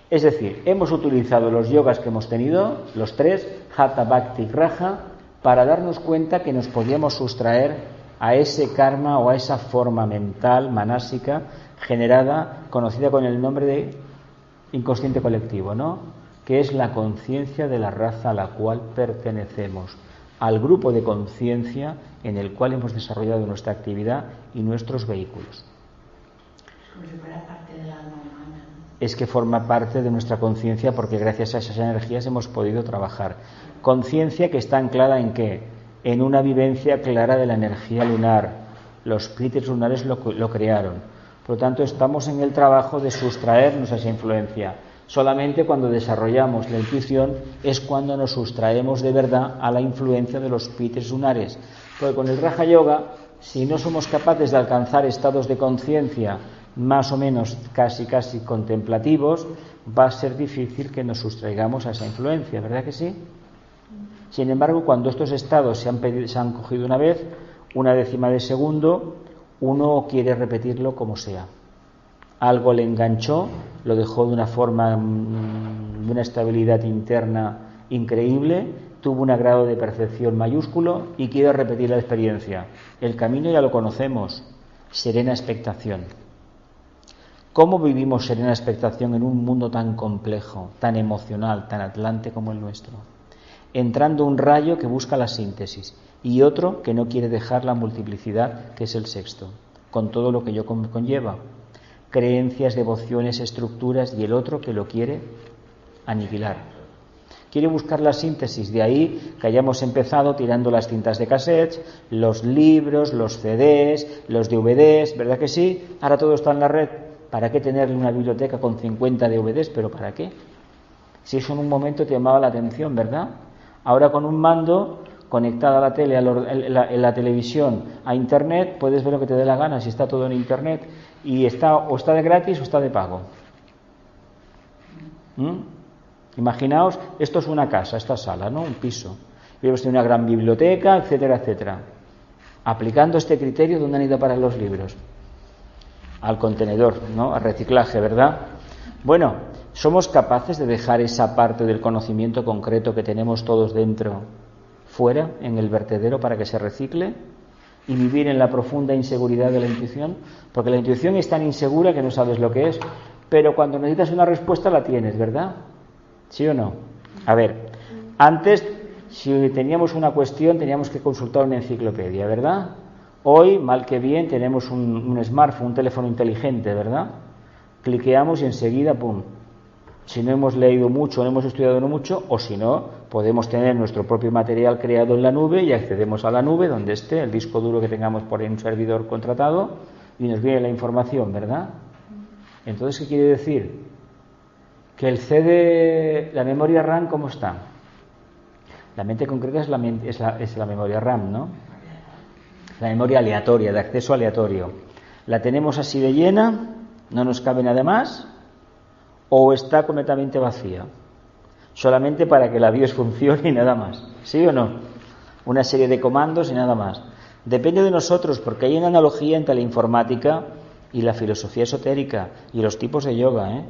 Es decir, hemos utilizado los yogas que hemos tenido, los 3, Hatha, Bhakti, Raja, para darnos cuenta que nos podíamos sustraer a ese karma o a esa forma mental, manásica, generada, conocida con el nombre de inconsciente colectivo, ¿no? Que es la conciencia de la raza a la cual pertenecemos, al grupo de conciencia en el cual hemos desarrollado nuestra actividad y nuestros vehículos. Como si fuera parte del alma humana. Es que forma parte de nuestra conciencia, porque gracias a esas energías hemos podido trabajar. Conciencia que está anclada en ¿qué? En una vivencia clara de la energía lunar. Los píteres lunares lo crearon. Por lo tanto, estamos en el trabajo de sustraernos a esa influencia. Solamente cuando desarrollamos la intuición es cuando nos sustraemos de verdad a la influencia de los píteres lunares. Porque con el Raja Yoga, si no somos capaces de alcanzar estados de conciencia más o menos casi contemplativos, va a ser difícil que nos sustraigamos a esa influencia, ¿verdad que sí? Sin embargo, cuando estos estados se han cogido una vez, 1/10 de segundo, uno quiere repetirlo como sea. Algo le enganchó, lo dejó de una forma, de una estabilidad interna increíble, tuvo un grado de percepción mayúsculo y quiere repetir la experiencia. El camino ya lo conocemos, serena expectación. ¿Cómo vivimos serena expectación en un mundo tan complejo, tan emocional, tan atlante como el nuestro? Entrando un rayo que busca la síntesis y otro que no quiere dejar la multiplicidad, que es el sexto, con todo lo que ello conlleva. Creencias, devociones, estructuras, y el otro que lo quiere aniquilar. Quiere buscar la síntesis, de ahí que hayamos empezado tirando las cintas de cassettes, los libros, los CDs, los DVDs, ¿verdad que sí? Ahora todo está en la red. ¿Para qué tener una biblioteca con 50 DVDs? ¿Pero para qué? Si eso en un momento te llamaba la atención, ¿verdad? Ahora con un mando conectada a la tele, en la televisión, a internet, puedes ver lo que te dé la gana, si está todo en internet, y está de gratis o está de pago. Imaginaos, esto es una casa, esta sala, ¿no? Un piso. Y hemos tenido una gran biblioteca, etcétera, etcétera. Aplicando este criterio, ¿dónde han ido para los libros? Al contenedor, ¿no? Al reciclaje, ¿verdad? Bueno, ¿somos capaces de dejar esa parte del conocimiento concreto que tenemos todos dentro fuera, en el vertedero, para que se recicle? Y vivir en la profunda inseguridad de la intuición, porque la intuición es tan insegura que no sabes lo que es, pero cuando necesitas una respuesta la tienes, ¿verdad? ¿Sí o no? A ver, antes, si teníamos una cuestión, teníamos que consultar una enciclopedia, ¿verdad? Hoy, mal que bien, tenemos un smartphone, un teléfono inteligente, ¿verdad? Cliqueamos y enseguida, ¡pum! Si no hemos leído mucho, no hemos estudiado mucho, o si no, podemos tener nuestro propio material creado en la nube y accedemos a la nube donde esté el disco duro que tengamos por ahí, un servidor contratado, y nos viene la información, ¿verdad? Entonces, ¿qué quiere decir? Que el CD, la memoria RAM, ¿cómo está? La mente concreta es la memoria RAM, ¿no? La memoria aleatoria, de acceso aleatorio. ¿La tenemos así de llena? ¿No nos cabe nada más? ¿O está completamente vacía? Solamente para que la BIOS funcione y nada más. ¿Sí o no? Una serie de comandos y nada más. Depende de nosotros, porque hay una analogía entre la informática y la filosofía esotérica y los tipos de yoga, ¿eh?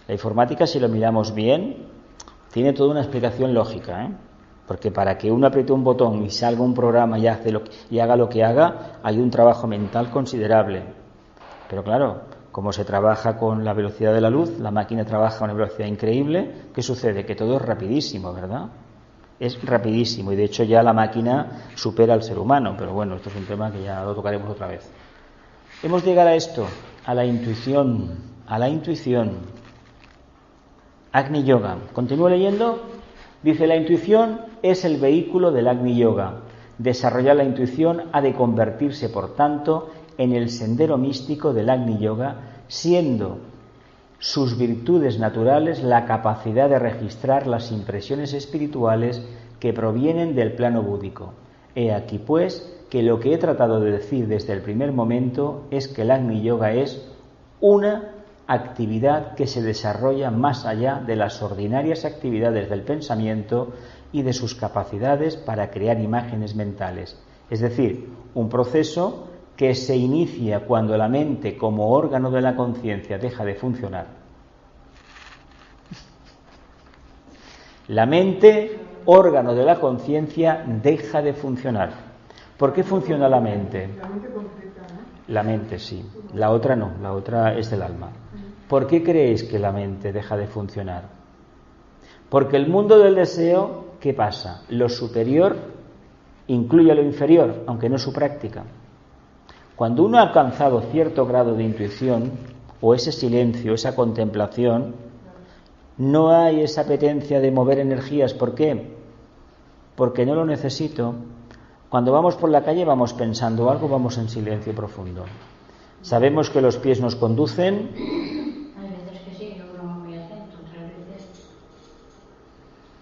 La informática, si lo miramos bien, tiene toda una explicación lógica, ¿eh? Porque para que uno apriete un botón y salga un programa y haga lo que haga, hay un trabajo mental considerable. Pero claro, como se trabaja con la velocidad de la luz, la máquina trabaja a una velocidad increíble, ¿qué sucede? Que todo es rapidísimo, ¿verdad? Es rapidísimo, y de hecho ya la máquina supera al ser humano, pero bueno, esto es un tema que ya lo tocaremos otra vez. Hemos llegado a esto, a la intuición, Agni Yoga. Continúo leyendo. Dice, la intuición es el vehículo del Agni Yoga. Desarrollar la intuición ha de convertirse, por tanto, en el sendero místico del Agni Yoga, siendo sus virtudes naturales la capacidad de registrar las impresiones espirituales que provienen del plano búdico. He aquí, pues, que lo que he tratado de decir desde el primer momento es que el Agni Yoga es una actividad que se desarrolla más allá de las ordinarias actividades del pensamiento y de sus capacidades para crear imágenes mentales. Es decir, un proceso que se inicia cuando la mente como órgano de la conciencia deja de funcionar. La mente, órgano de la conciencia, deja de funcionar. ¿Por qué funciona la mente? La mente concreta, ¿no? La mente, sí. La otra no, la otra es del alma. ¿Por qué creéis que la mente deja de funcionar? Porque el mundo del deseo, ¿qué pasa? Lo superior incluye lo inferior, aunque no su práctica. Cuando uno ha alcanzado cierto grado de intuición, o ese silencio, esa contemplación, no hay esa apetencia de mover energías. ¿Por qué? Porque no lo necesito. Cuando vamos por la calle vamos pensando algo, vamos en silencio profundo. Sabemos que los pies nos conducen.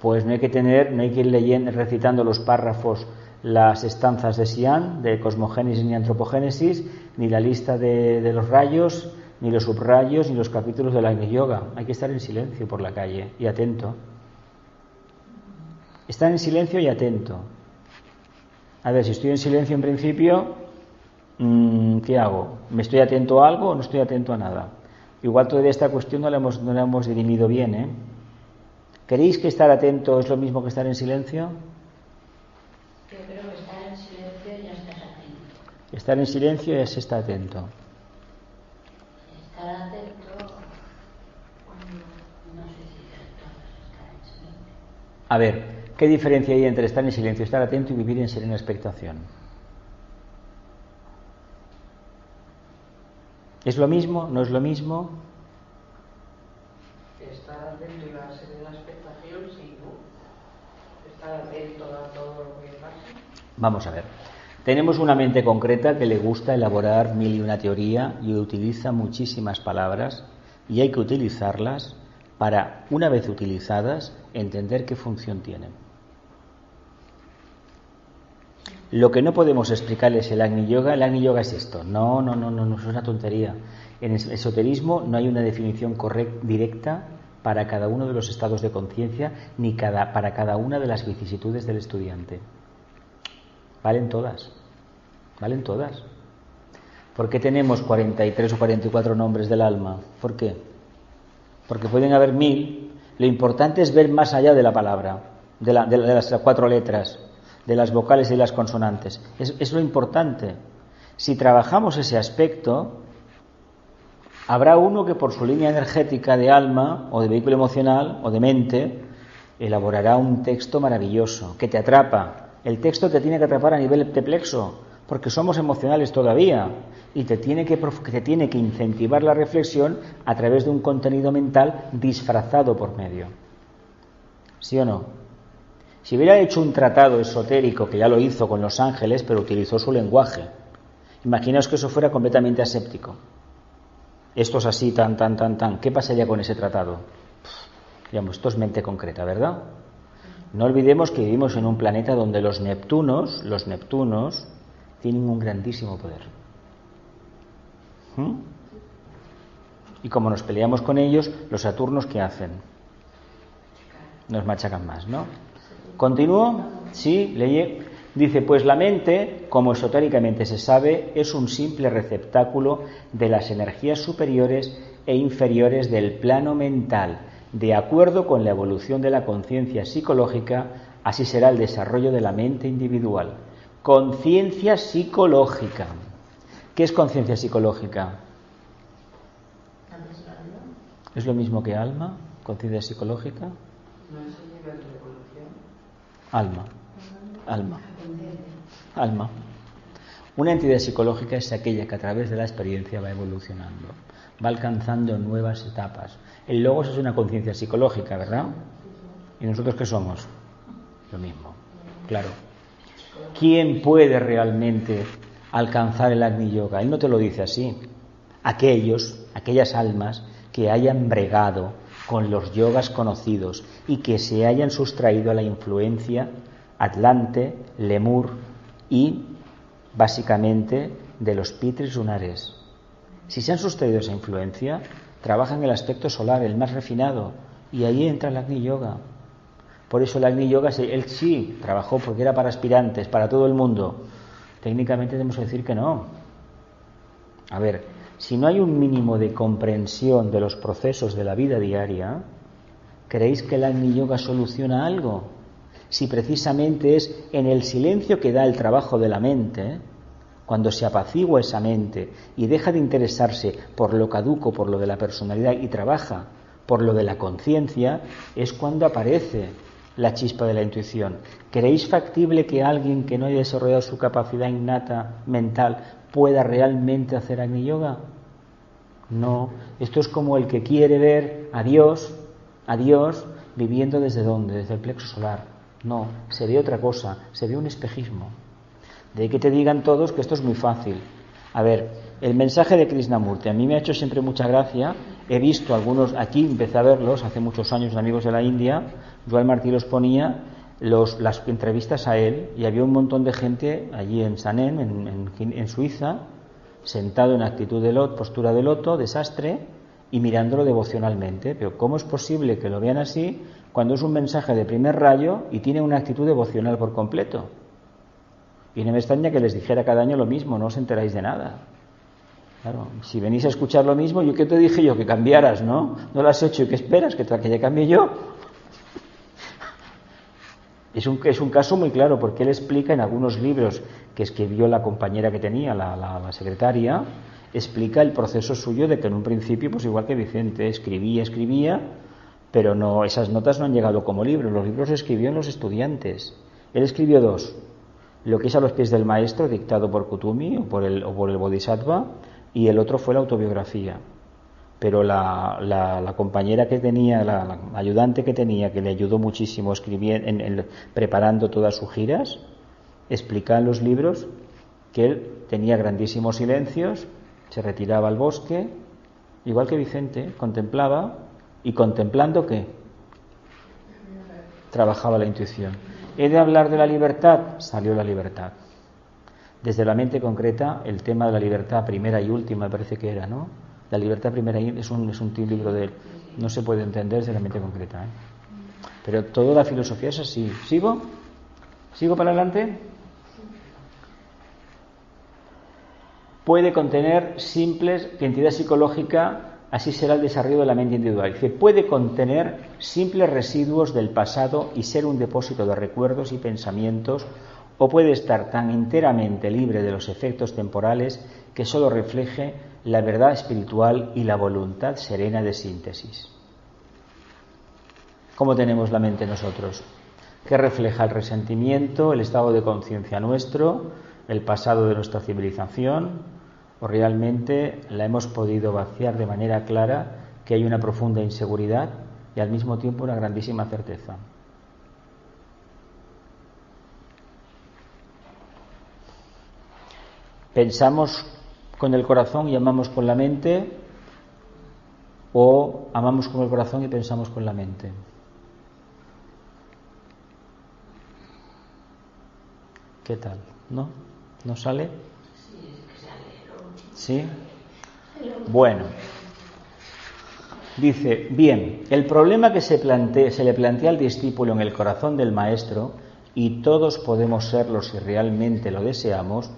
Pues no hay que ir leyendo, recitando los párrafos, las estanzas de Xi'an, de cosmogénesis ni antropogénesis, ni la lista de los rayos, ni los subrayos, ni los capítulos del Agni Yoga. Hay que estar en silencio por la calle y atento. Estar en silencio y atento. A ver, si estoy en silencio en principio, ¿qué hago? ¿Me estoy atento a algo o no estoy atento a nada? Igual todavía esta cuestión no la hemos dirimido bien, ¿eh? ¿Creéis que estar atento es lo mismo que estar en silencio? Yo creo que estar en silencio ya estás atento. Estar en silencio ya se está atento. Estar atento, no sé si es estar en silencio. A ver, ¿qué diferencia hay entre estar en silencio, estar atento y vivir en serena expectación? ¿Es lo mismo? ¿No es lo mismo? Estar atento y la serena expectación, sí, ¿no? Estar atento a todo lo que pasa. Vamos a ver. Tenemos una mente concreta que le gusta elaborar mil y una teoría y utiliza muchísimas palabras y hay que utilizarlas para, una vez utilizadas, entender qué función tienen. Lo que no podemos explicar es el Agni Yoga. El Agni Yoga es esto. No, es una tontería. En el esoterismo no hay una definición directa para cada uno de los estados de conciencia ni para cada una de las vicisitudes del estudiante. Valen todas. Valen todas. ¿Por qué tenemos 43 o 44 nombres del alma? ¿Por qué? Porque pueden haber 1000. Lo importante es ver más allá de la palabra, de las 4 letras, de las vocales y las consonantes. Es lo importante. Si trabajamos ese aspecto, habrá uno que por su línea energética de alma o de vehículo emocional o de mente elaborará un texto maravilloso que te atrapa. El texto te tiene que atrapar a nivel de plexo, porque somos emocionales todavía y te tiene que incentivar la reflexión a través de un contenido mental disfrazado por medio. ¿Sí o no? Si hubiera hecho un tratado esotérico, que ya lo hizo con los ángeles, pero utilizó su lenguaje, imaginaos que eso fuera completamente aséptico. Esto es así, tan. ¿Qué pasaría con ese tratado? Digamos, esto es mente concreta, ¿verdad? No olvidemos que vivimos en un planeta donde los Neptunos tienen un grandísimo poder. Y como nos peleamos con ellos, los Saturnos, ¿qué hacen? Nos machacan más, ¿no? ¿Continúo? Sí, leí. Dice, pues la mente, como esotéricamente se sabe, es un simple receptáculo de las energías superiores e inferiores del plano mental. De acuerdo con la evolución de la conciencia psicológica, así será el desarrollo de la mente individual. Conciencia psicológica. ¿Qué es conciencia psicológica? ¿Es lo mismo que alma? ¿Conciencia psicológica? ¿No es el nivel de evolución? Alma. Una entidad psicológica es aquella que a través de la experiencia va evolucionando, va alcanzando nuevas etapas. El logos es una conciencia psicológica, ¿verdad? ¿Y nosotros qué somos? Lo mismo, claro. ¿Quién puede realmente alcanzar el Agni Yoga? Él no te lo dice así. Aquellas almas que hayan bregado con los yogas conocidos y que se hayan sustraído a la influencia atlante, lemur y básicamente de los pitris lunares. Si se han sustraído a esa influencia, trabajan el aspecto solar, el más refinado, y ahí entra el Agni Yoga. Por eso el Agni Yoga, él sí trabajó porque era para aspirantes, para todo el mundo. Técnicamente tenemos que decir que no. A ver, si no hay un mínimo de comprensión de los procesos de la vida diaria, ¿creéis que el Agni Yoga soluciona algo? Si precisamente es en el silencio que da el trabajo de la mente, cuando se apacigua esa mente y deja de interesarse por lo caduco, por lo de la personalidad y trabaja por lo de la conciencia, es cuando aparece la chispa de la intuición. ¿Creéis factible que alguien que no haya desarrollado su capacidad innata mental pueda realmente hacer Agni Yoga? No. Esto es como el que quiere ver a Dios viviendo ¿desde dónde? Desde el plexo solar. No, se ve otra cosa, se ve un espejismo. De ahí que te digan todos que esto es muy fácil. A ver, el mensaje de Krishnamurti a mí me ha hecho siempre mucha gracia. He visto algunos, aquí empecé a verlos hace muchos años, amigos de la India. Joan Martí los ponía, las entrevistas a él, y había un montón de gente allí en Sanem, en Suiza, sentado en actitud de loto, postura de loto, desastre, y mirándolo devocionalmente. Pero ¿cómo es posible que lo vean así cuando es un mensaje de primer rayo y tiene una actitud devocional por completo? Y no me extraña que les dijera cada año lo mismo, no os enteráis de nada. Claro, si venís a escuchar lo mismo, ¿yo qué te dije yo? Que cambiaras, ¿no? No lo has hecho, ¿y qué esperas? ¿Que ya cambie yo? Es un caso muy claro, porque él explica en algunos libros que escribió la compañera que tenía, la secretaria, explica el proceso suyo de que en un principio, pues igual que Vicente, escribía, pero no, esas notas no han llegado como libros, los libros los escribió en los estudiantes. Él escribió 2, lo que es A los pies del maestro, dictado por Kutumi o por el Bodhisattva, y el otro fue la autobiografía. Pero la compañera que tenía, la ayudante que tenía, que le ayudó muchísimo preparando todas sus giras, explica en los libros que él tenía grandísimos silencios, se retiraba al bosque, igual que Vicente, contemplaba, y contemplando ¿qué? Trabajaba la intuición. He de hablar de la libertad, salió la libertad. Desde la mente concreta, el tema de la libertad primera y última, me parece que era, ¿no? La libertad primera es un libro de él. No se puede entender desde la mente concreta, ¿eh? Pero toda la filosofía es así. ¿Sigo? ¿Sigo para adelante? Puede contener simples, que entidad psicológica, así será el desarrollo de la mente individual. Dice, puede contener simples residuos del pasado y ser un depósito de recuerdos y pensamientos, o puede estar tan enteramente libre de los efectos temporales que solo refleje la verdad espiritual y la voluntad serena de síntesis. ¿Cómo tenemos la mente nosotros? ¿Qué refleja el resentimiento, el estado de conciencia nuestro, el pasado de nuestra civilización? ¿O realmente la hemos podido vaciar de manera clara que hay una profunda inseguridad y al mismo tiempo una grandísima certeza? ¿Pensamos con el corazón y amamos con la mente, o amamos con el corazón y pensamos con la mente? ¿Qué tal? ¿No? ¿No sale? ¿Sí? Bueno. Dice, bien, el problema que se le plantea al discípulo en el corazón del maestro, y todos podemos serlo si realmente lo deseamos,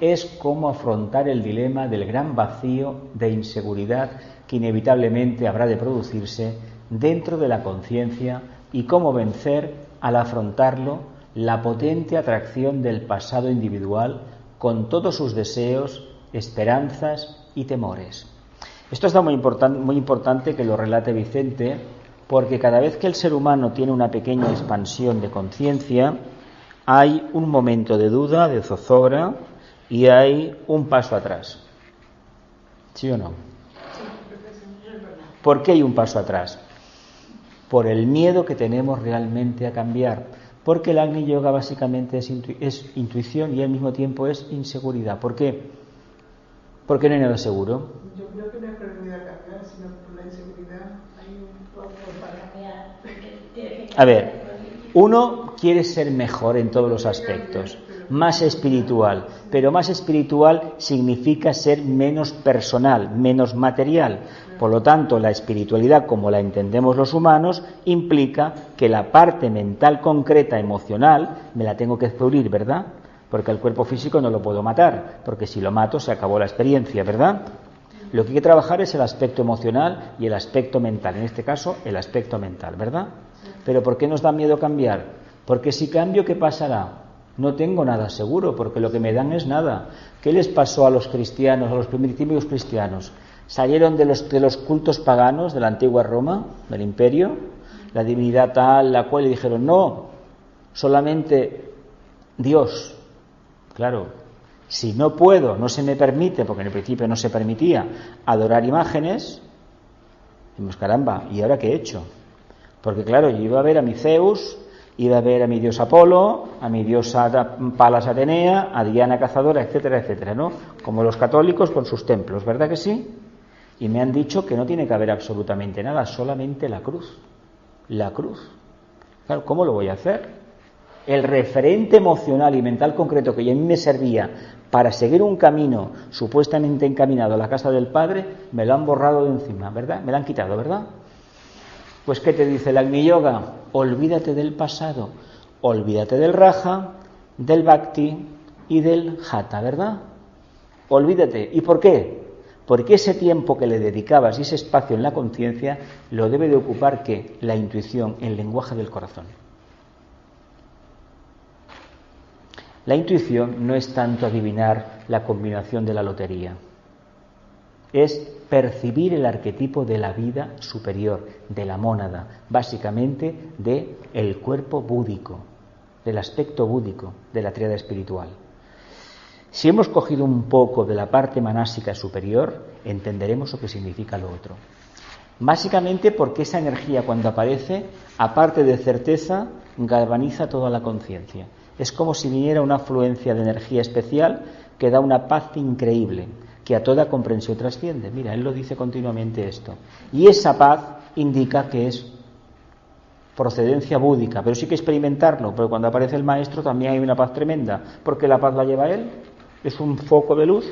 es cómo afrontar el dilema del gran vacío de inseguridad que inevitablemente habrá de producirse dentro de la conciencia y cómo vencer, al afrontarlo, la potente atracción del pasado individual con todos sus deseos, esperanzas y temores. Esto está muy importante que lo relate Vicente, porque cada vez que el ser humano tiene una pequeña expansión de conciencia, hay un momento de duda, de zozobra, y hay un paso atrás. ¿Sí o no? ¿Por qué hay un paso atrás? Por el miedo que tenemos realmente a cambiar. Porque el Agni Yoga básicamente es intuición y al mismo tiempo es inseguridad. ¿Por qué? Porque no hay nada seguro. Yo creo que no es por el miedo a cambiar, sino por la inseguridad. Hay un poco para cambiar. A ver, uno quiere ser mejor en todos los aspectos, más espiritual, pero más espiritual significa ser menos personal, menos material. Por lo tanto, la espiritualidad, como la entendemos los humanos, implica que la parte mental concreta, emocional, me la tengo que cubrir, ¿verdad? Porque al cuerpo físico no lo puedo matar, porque si lo mato se acabó la experiencia, ¿verdad? Lo que hay que trabajar es el aspecto emocional y el aspecto mental, en este caso el aspecto mental, ¿verdad? Pero ¿por qué nos da miedo cambiar? Porque si cambio, ¿qué pasará? No tengo nada seguro, porque lo que me dan es nada. ¿Qué les pasó a los cristianos, a los primitivos cristianos? Salieron de los cultos paganos de la antigua Roma, del imperio, la divinidad tal, la cual, y dijeron, no, solamente Dios. Claro, si no puedo, no se me permite, porque en el principio no se permitía adorar imágenes, decimos, caramba, ¿y ahora qué he hecho? Porque claro, yo iba a ver a mi Zeus, iba a ver a mi dios Apolo, a mi diosa Palas Atenea, a Diana Cazadora, etcétera, etcétera, ¿no? Como los católicos con sus templos, ¿verdad que sí? Y me han dicho que no tiene que haber absolutamente nada, solamente la cruz. La cruz. Claro, ¿cómo lo voy a hacer? El referente emocional y mental concreto que a mí me servía para seguir un camino supuestamente encaminado a la casa del Padre, me lo han borrado de encima, ¿verdad? Me lo han quitado, ¿verdad? Pues ¿qué te dice el Agni Yoga? Olvídate del pasado, olvídate del Raja, del Bhakti, y del jata, ¿verdad? Olvídate. ¿Y por qué? Porque ese tiempo que le dedicabas y ese espacio en la conciencia lo debe de ocupar, ¿qué? La intuición, el lenguaje del corazón. La intuición no es tanto adivinar la combinación de la lotería, es percibir el arquetipo de la vida superior, de la mónada, básicamente del cuerpo búdico, del aspecto búdico de la tríada espiritual. Si hemos cogido un poco de la parte manásica superior, entenderemos lo que significa lo otro. Básicamente porque esa energía, cuando aparece, aparte de certeza, galvaniza toda la conciencia. Es como si viniera una afluencia de energía especial que da una paz increíble, que a toda comprensión trasciende. Mira, él lo dice continuamente esto. Y esa paz indica que es procedencia búdica, pero sí que experimentarlo, porque cuando aparece el maestro también hay una paz tremenda, porque la paz la lleva él, es un foco de luz,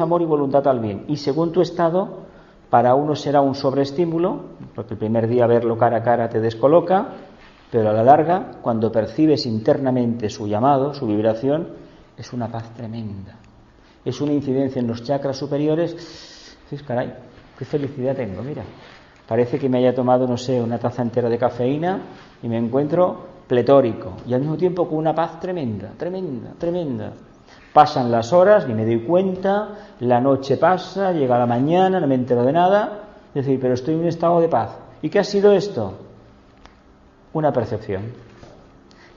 amor y voluntad al bien. Y según tu estado, para uno será un sobreestímulo, porque el primer día verlo cara a cara te descoloca, pero a la larga, cuando percibes internamente su llamado, su vibración, es una paz tremenda. Es una incidencia en los chakras superiores. Dices, caray, qué felicidad tengo, mira. Parece que me haya tomado, no sé, una taza entera de cafeína y me encuentro pletórico. Y al mismo tiempo con una paz tremenda, tremenda, tremenda. Pasan las horas, ni me doy cuenta, la noche pasa, llega la mañana, no me entero de nada. Es decir, pero estoy en un estado de paz. ¿Y qué ha sido esto? Una percepción.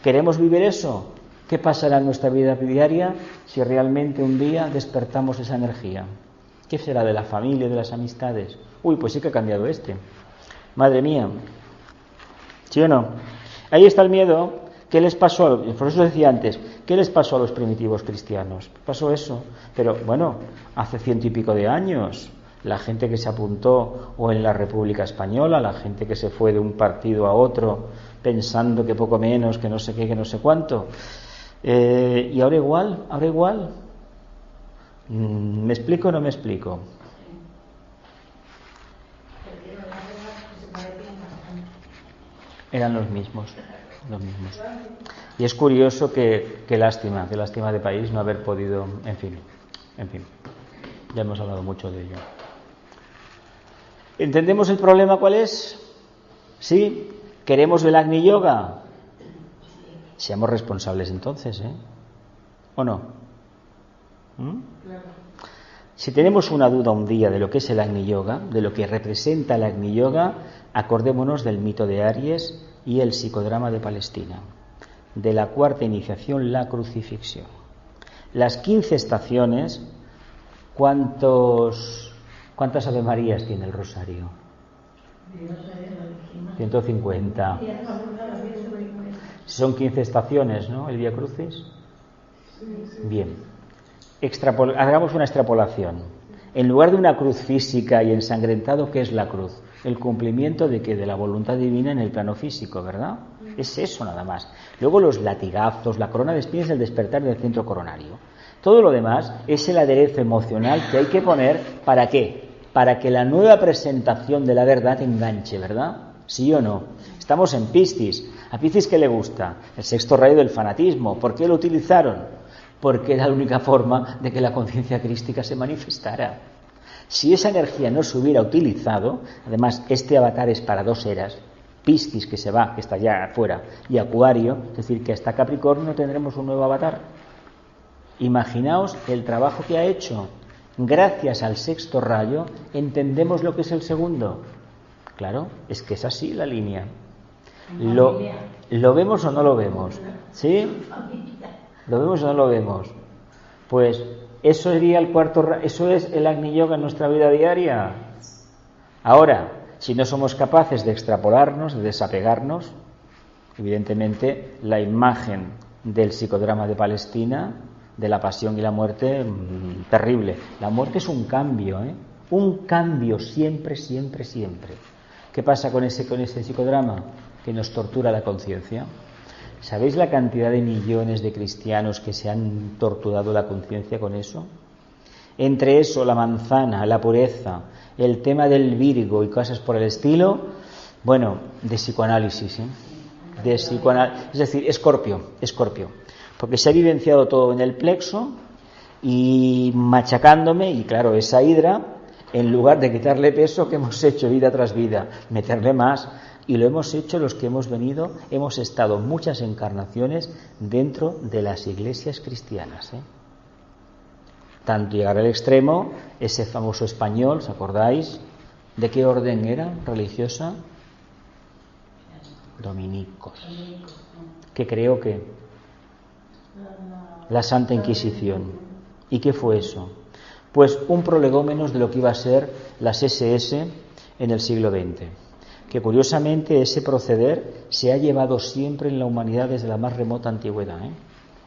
¿Queremos vivir eso? ¿Qué pasará en nuestra vida diaria si realmente un día despertamos esa energía? ¿Qué será de la familia, de las amistades? Uy, pues sí que ha cambiado este. Madre mía. ¿Sí o no? Ahí está el miedo. ¿Qué les pasó? Por eso decía antes, ¿qué les pasó a los primitivos cristianos? Pasó eso. Pero bueno, hace 100 y pico de años, la gente que se apuntó o en la República Española, la gente que se fue de un partido a otro pensando que poco menos, que no sé qué, que no sé cuánto. Y ahora igual. ¿Me explico o no me explico? Eran los mismos. Y es curioso que lástima de país no haber podido, en fin, ya hemos hablado mucho de ello. ¿Entendemos el problema cuál es? ¿Sí? ¿Queremos el Agni Yoga? Seamos responsables entonces, ¿o no? Si tenemos una duda un día de lo que es el Agni Yoga, de lo que representa el Agni Yoga, acordémonos del mito de Aries y el psicodrama de Palestina, de la cuarta iniciación, la crucifixión. Las 15 estaciones, ¿cuántas Ave Marías tiene el rosario? 150. Son 15 estaciones, ¿no? El Vía Crucis. Bien. Hagamos una extrapolación. En lugar de una cruz física y ensangrentado, ¿qué es la cruz? El cumplimiento de que de la voluntad divina en el plano físico, ¿verdad? Es eso nada más. Luego los latigazos, la corona de espinas, el despertar del centro coronario. Todo lo demás es el aderezo emocional que hay que poner, ¿para qué? Para que la nueva presentación de la verdad enganche, ¿verdad? ¿Sí o no? Estamos en Piscis. ¿A Piscis qué le gusta? El sexto rayo del fanatismo. ¿Por qué lo utilizaron? Porque era la única forma de que la conciencia crística se manifestara. Si esa energía no se hubiera utilizado, además este avatar es para 2 eras, Piscis que se va, que está ya afuera, y Acuario, es decir, que hasta Capricornio tendremos un nuevo avatar. Imaginaos el trabajo que ha hecho. Gracias al sexto rayo entendemos lo que es el segundo. Claro, es que es así la línea. ¿Lo vemos o no lo vemos? ¿Sí? ¿Lo vemos o no lo vemos? Pues eso sería el cuarto rayo, eso es el Agni Yoga en nuestra vida diaria. Ahora, si no somos capaces de extrapolarnos, de desapegarnos, evidentemente la imagen del psicodrama de Palestina, de la pasión y la muerte, terrible. La muerte es un cambio, un cambio siempre. ¿Qué pasa con ese psicodrama? Que nos tortura la conciencia. ¿Sabéis la cantidad de millones de cristianos que se han torturado la conciencia con eso? Entre eso, la manzana, la pureza, el tema del Virgo y cosas por el estilo, bueno, de psicoanálisis, es decir, Escorpio. porque se ha vivenciado todo en el plexo y machacándome, y claro, esa hidra, en lugar de quitarle peso, que hemos hecho vida tras vida, meterle más, y lo hemos hecho los que hemos venido, hemos estado muchas encarnaciones dentro de las iglesias cristianas, Tanto llegar al extremo, ese famoso español, ¿os acordáis? ¿De qué orden era religiosa? Dominicos. Que creo que la Santa Inquisición. ¿Y qué fue eso? Pues un prolegómenos de lo que iba a ser las SS en el siglo XX. Que curiosamente ese proceder se ha llevado siempre en la humanidad desde la más remota antigüedad,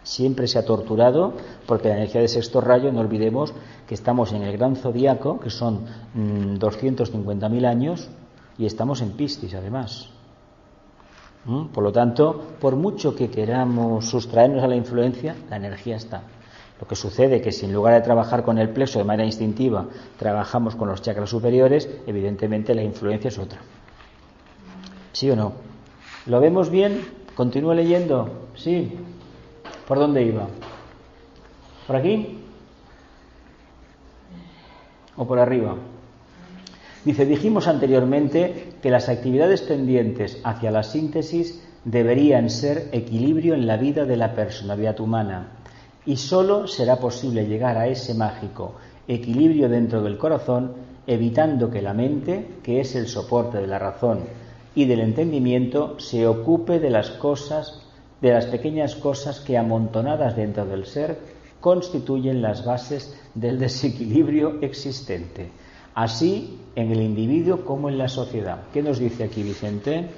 Siempre se ha torturado, porque la energía de sexto rayo, no olvidemos que estamos en el gran zodíaco, que son 250.000 años, y estamos en Piscis además. Por lo tanto, por mucho que queramos sustraernos a la influencia, la energía está. Lo que sucede es que si en lugar de trabajar con el plexo de manera instintiva, trabajamos con los chakras superiores, evidentemente la influencia es otra. ¿Sí o no? ¿Lo vemos bien? ¿Continúo leyendo? Sí. ¿Por dónde iba? ¿Por aquí? ¿O por arriba? Dice, dijimos anteriormente que las actividades tendientes hacia la síntesis deberían ser equilibrio en la vida de la personalidad humana, y sólo será posible llegar a ese mágico equilibrio dentro del corazón, evitando que la mente, que es el soporte de la razón y del entendimiento, se ocupe de las cosas, de las pequeñas cosas que, amontonadas dentro del ser, constituyen las bases del desequilibrio existente, así en el individuo como en la sociedad. ¿Qué nos dice aquí Vicente?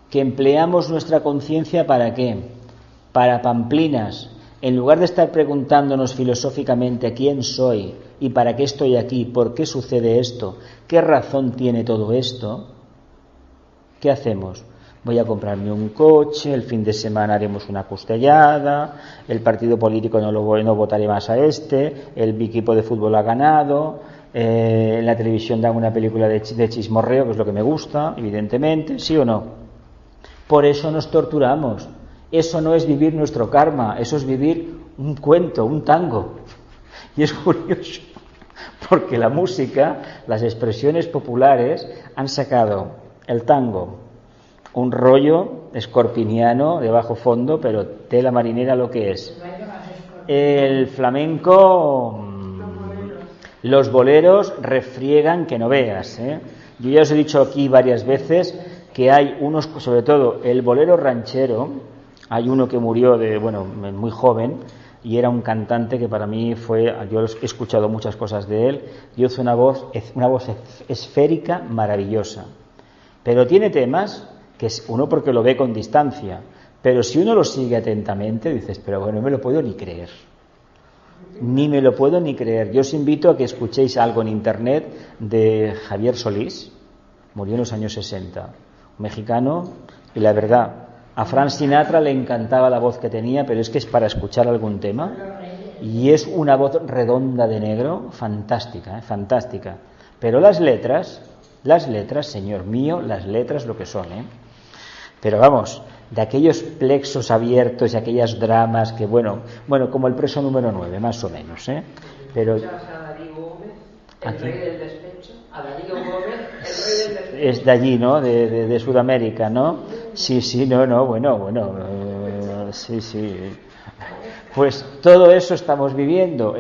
Que empleamos nuestra conciencia ¿para qué? Para pamplinas. En lugar de estar preguntándonos filosóficamente quién soy y para qué estoy aquí, por qué sucede esto, qué razón tiene todo esto, ¿qué hacemos? Voy a comprarme un coche, el fin de semana haremos una costellada, el partido político no votaré más a el equipo de fútbol ha ganado, en la televisión dan una película de chismorreo, que es lo que me gusta, evidentemente, ¿sí o no? Por eso nos torturamos. Eso no es vivir nuestro karma, eso es vivir un cuento, un tango. Y es curioso, porque la música, las expresiones populares han sacado el tango, un rollo escorpiniano de bajo fondo, pero tela marinera lo que es. El flamenco, los boleros refriegan que no veas, Yo ya os he dicho aquí varias veces que hay unos, sobre todo el bolero ranchero. Hay uno que murió muy joven y era un cantante que para mí yo he escuchado muchas cosas de él, y es una voz esférica maravillosa. Pero tiene temas que uno porque lo ve con distancia, pero si uno lo sigue atentamente dices, pero bueno, no me lo puedo ni creer. Ni me lo puedo ni creer. Yo os invito a que escuchéis algo en internet de Javier Solís, murió en los años 60, un mexicano, y la verdad, a Frank Sinatra le encantaba la voz que tenía, pero es que es para escuchar algún tema. Y es una voz redonda de negro, fantástica, fantástica. Pero las letras, señor mío, las letras lo que son, Pero vamos, de aquellos plexos abiertos y aquellas dramas que, bueno, como el preso número 9, más o menos, Pero... El rey del despecho, a Darío Gómez, el rey del despecho. Es de allí, ¿no? De Sudamérica, ¿no? Sí, sí. Pues todo eso estamos viviendo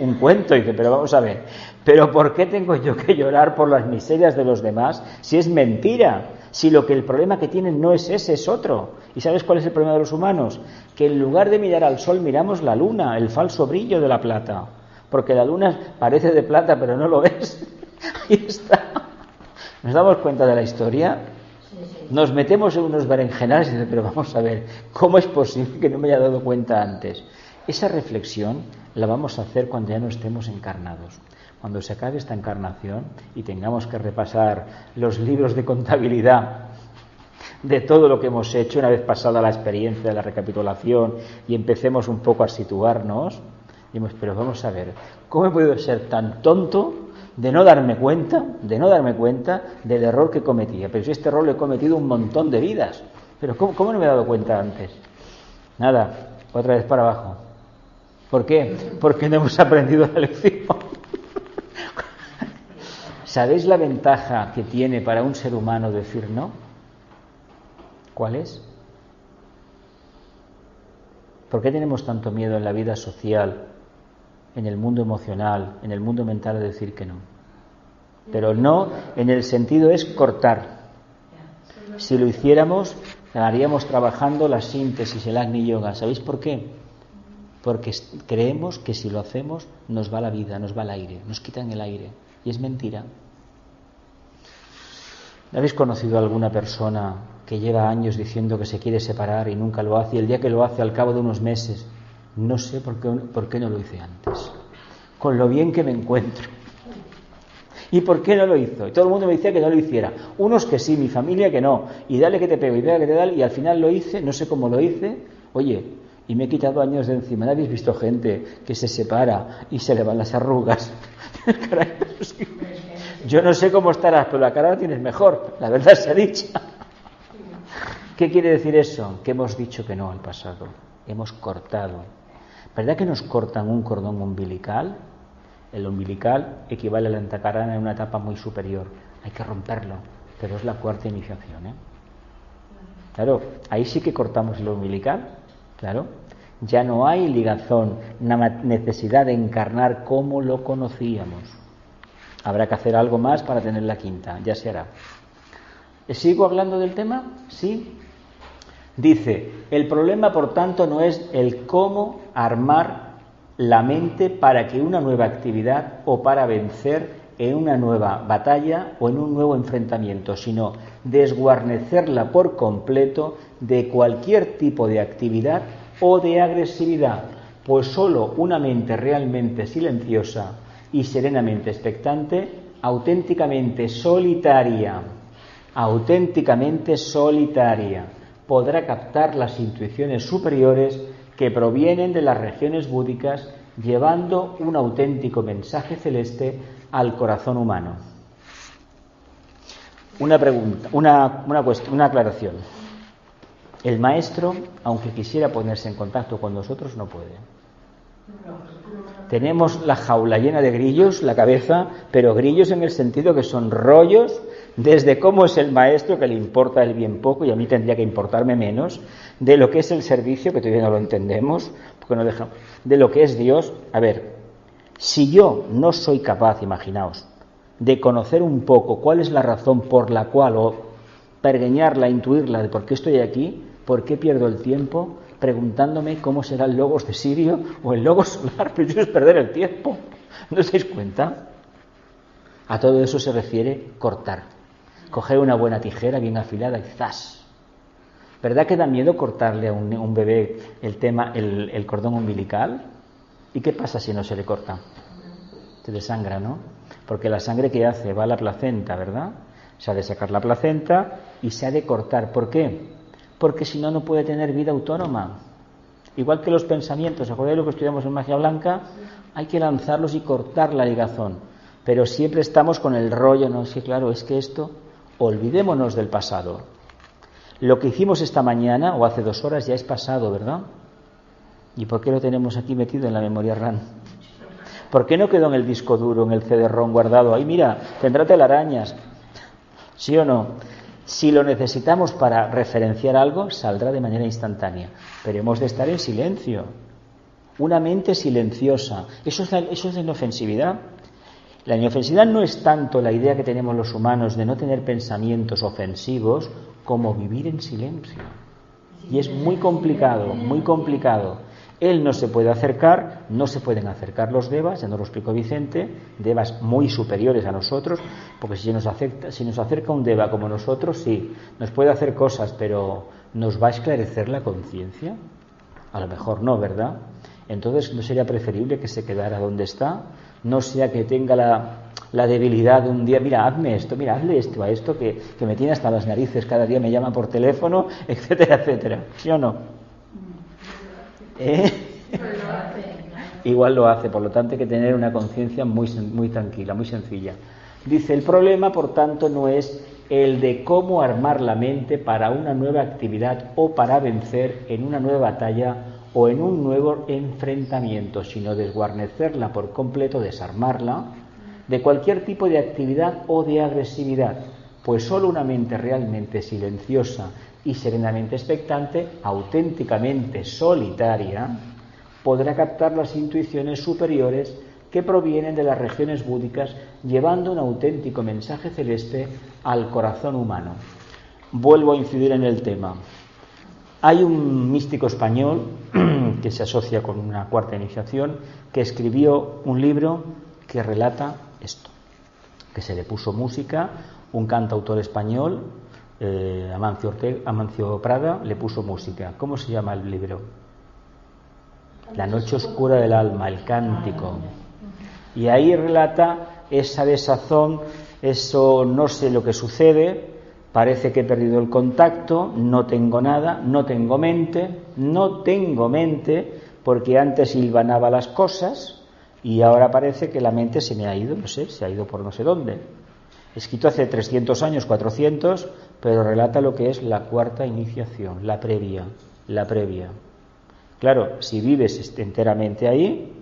un cuento, y dice, pero vamos a ver, ¿pero por qué tengo yo que llorar por las miserias de los demás si es mentira? Si el problema que tienen no es ese, es otro. ¿Y sabes cuál es el problema de los humanos? Que en lugar de mirar al sol miramos la luna, el falso brillo de la plata. Porque la luna parece de plata, pero no lo ves. Ahí está. ¿Nos damos cuenta de la historia? Nos metemos en unos berenjenales y dicen, pero vamos a ver, ¿cómo es posible que no me haya dado cuenta antes? Esa reflexión la vamos a hacer cuando ya no estemos encarnados. Cuando se acabe esta encarnación y tengamos que repasar los libros de contabilidad de todo lo que hemos hecho, una vez pasada la experiencia de la recapitulación, y empecemos un poco a situarnos, decimos, pero vamos a ver, ¿cómo he podido ser tan tonto de no darme cuenta del error que cometía? Pero si este error lo he cometido un montón de vidas, pero ¿cómo no me he dado cuenta antes? Nada, otra vez para abajo. ¿Por qué? Porque no hemos aprendido la lección. ¿Sabéis la ventaja que tiene para un ser humano decir no? ¿Cuál es? ¿Por qué tenemos tanto miedo en la vida social, en el mundo emocional, en el mundo mental a decir que no? Pero no en el sentido es cortar. Si lo hiciéramos, estaríamos trabajando la síntesis, el Agni Yoga. ¿Sabéis por qué? Porque creemos que si lo hacemos nos va la vida, nos va el aire, nos quitan el aire. Y es mentira. ¿Habéis conocido a alguna persona que lleva años diciendo que se quiere separar y nunca lo hace? Y el día que lo hace, al cabo de unos meses, no sé por qué no lo hice antes. Con lo bien que me encuentro. ¿Y por qué no lo hizo? Y todo el mundo me decía que no lo hiciera. Unos que sí, mi familia que no. Y dale que te pego, y dale que te dale. Y al final lo hice, no sé cómo lo hice. Oye, y me he quitado años de encima. ¿No habéis visto gente que se separa y se le van las arrugas? Caray, sí. Yo no sé cómo estarás, pero la cara la tienes mejor. La verdad se ha dicho. ¿Qué quiere decir eso? Que hemos dicho que no al pasado. Hemos cortado. ¿Verdad que nos cortan un cordón umbilical? El umbilical equivale a la antacarana en una etapa muy superior. Hay que romperlo, pero es la cuarta iniciación, ¿eh? Claro, ahí sí que cortamos el umbilical, claro. Ya no hay ligazón, necesidad de encarnar como lo conocíamos. Habrá que hacer algo más para tener la quinta, ya se hará. ¿Sigo hablando del tema? Sí. Dice, el problema, por tanto, no es el cómo armar la mente para que una nueva actividad o para vencer en una nueva batalla o en un nuevo enfrentamiento, sino desguarnecerla por completo de cualquier tipo de actividad o de agresividad, pues sólo una mente realmente silenciosa y serenamente expectante, auténticamente solitaria, podrá captar las intuiciones superiores que provienen de las regiones búdicas, llevando un auténtico mensaje celeste al corazón humano. Una pregunta, una aclaración. El maestro, aunque quisiera ponerse en contacto con nosotros, no puede. Tenemos la jaula llena de grillos, la cabeza, pero grillos en el sentido que son rollos, desde cómo es el maestro, que le importa el bien poco, y a mí tendría que importarme menos, de lo que es el servicio, que todavía no lo entendemos, porque no dejamos, de lo que es Dios. A ver, si yo no soy capaz, imaginaos, de conocer un poco cuál es la razón por la cual, o pergeñarla, intuirla de por qué estoy aquí, por qué pierdo el tiempo preguntándome cómo será el logos de Sirio o el logos solar, pero eso es perder el tiempo. ¿No os dais cuenta? A todo eso se refiere cortar. Coger una buena tijera bien afilada y ¡zas! ¿Verdad que da miedo cortarle a un bebé el cordón umbilical? ¿Y qué pasa si no se le corta? Se desangra, ¿no? Porque la sangre que hace va a la placenta, ¿verdad? Se ha de sacar la placenta y se ha de cortar. ¿Por qué? Porque si no, no puede tener vida autónoma. Igual que los pensamientos, ¿acordáis lo que estudiamos en magia blanca? Hay que lanzarlos y cortar la ligazón. Pero siempre estamos con el rollo, ¿no? Sí, claro, es que esto, olvidémonos del pasado. Lo que hicimos esta mañana o hace 2 horas ya es pasado, ¿verdad? ¿Y por qué lo tenemos aquí metido en la memoria RAM? ¿Por qué no quedó en el disco duro, en el CD-ROM guardado? Ahí, mira, tendrá telarañas. ¿Sí o no? Si lo necesitamos para referenciar algo, saldrá de manera instantánea. Pero hemos de estar en silencio. Una mente silenciosa. Eso es la inofensividad. La inofensividad no es tanto la idea que tenemos los humanos de no tener pensamientos ofensivos como vivir en silencio. Y es muy complicado, muy complicado. Él no se puede acercar, no se pueden acercar los devas, ya nos lo explicó Vicente, devas muy superiores a nosotros, porque si nos acerca un deva como nosotros, sí, nos puede hacer cosas, pero ¿nos va a esclarecer la conciencia? A lo mejor no, ¿verdad? Entonces, ¿no sería preferible que se quedara donde está? No sea que tenga la debilidad de un día, mira, hazme esto, mira, hazle esto, a esto que me tiene hasta las narices, cada día me llama por teléfono, etcétera, etcétera. ¿Sí o no? Igual lo hace, por lo tanto hay que tener una conciencia muy tranquila, muy sencilla. Dice, el problema, por tanto, no es el de cómo armar la mente para una nueva actividad o para vencer en una nueva batalla o en un nuevo enfrentamiento, sino desguarnecerla por completo, desarmarla de cualquier tipo de actividad o de agresividad, pues solo una mente realmente silenciosa y serenamente expectante, auténticamente solitaria, podrá captar las intuiciones superiores que provienen de las regiones búdicas, llevando un auténtico mensaje celeste al corazón humano. Vuelvo a incidir en el tema. Hay un místico español que se asocia con una cuarta iniciación, que escribió un libro que relata esto, que se le puso música, un cantautor español, Amancio Prada, le puso música. ¿Cómo se llama el libro? La noche oscura del alma, el cántico. Y ahí relata esa desazón, eso no sé lo que sucede, parece que he perdido el contacto, no tengo nada, no tengo mente, porque antes hilvanaba las cosas y ahora parece que la mente se me ha ido, no sé, se ha ido por no sé dónde. Escrito hace 300 años, 400, pero relata lo que es la cuarta iniciación, la previa. Claro, si vives enteramente ahí,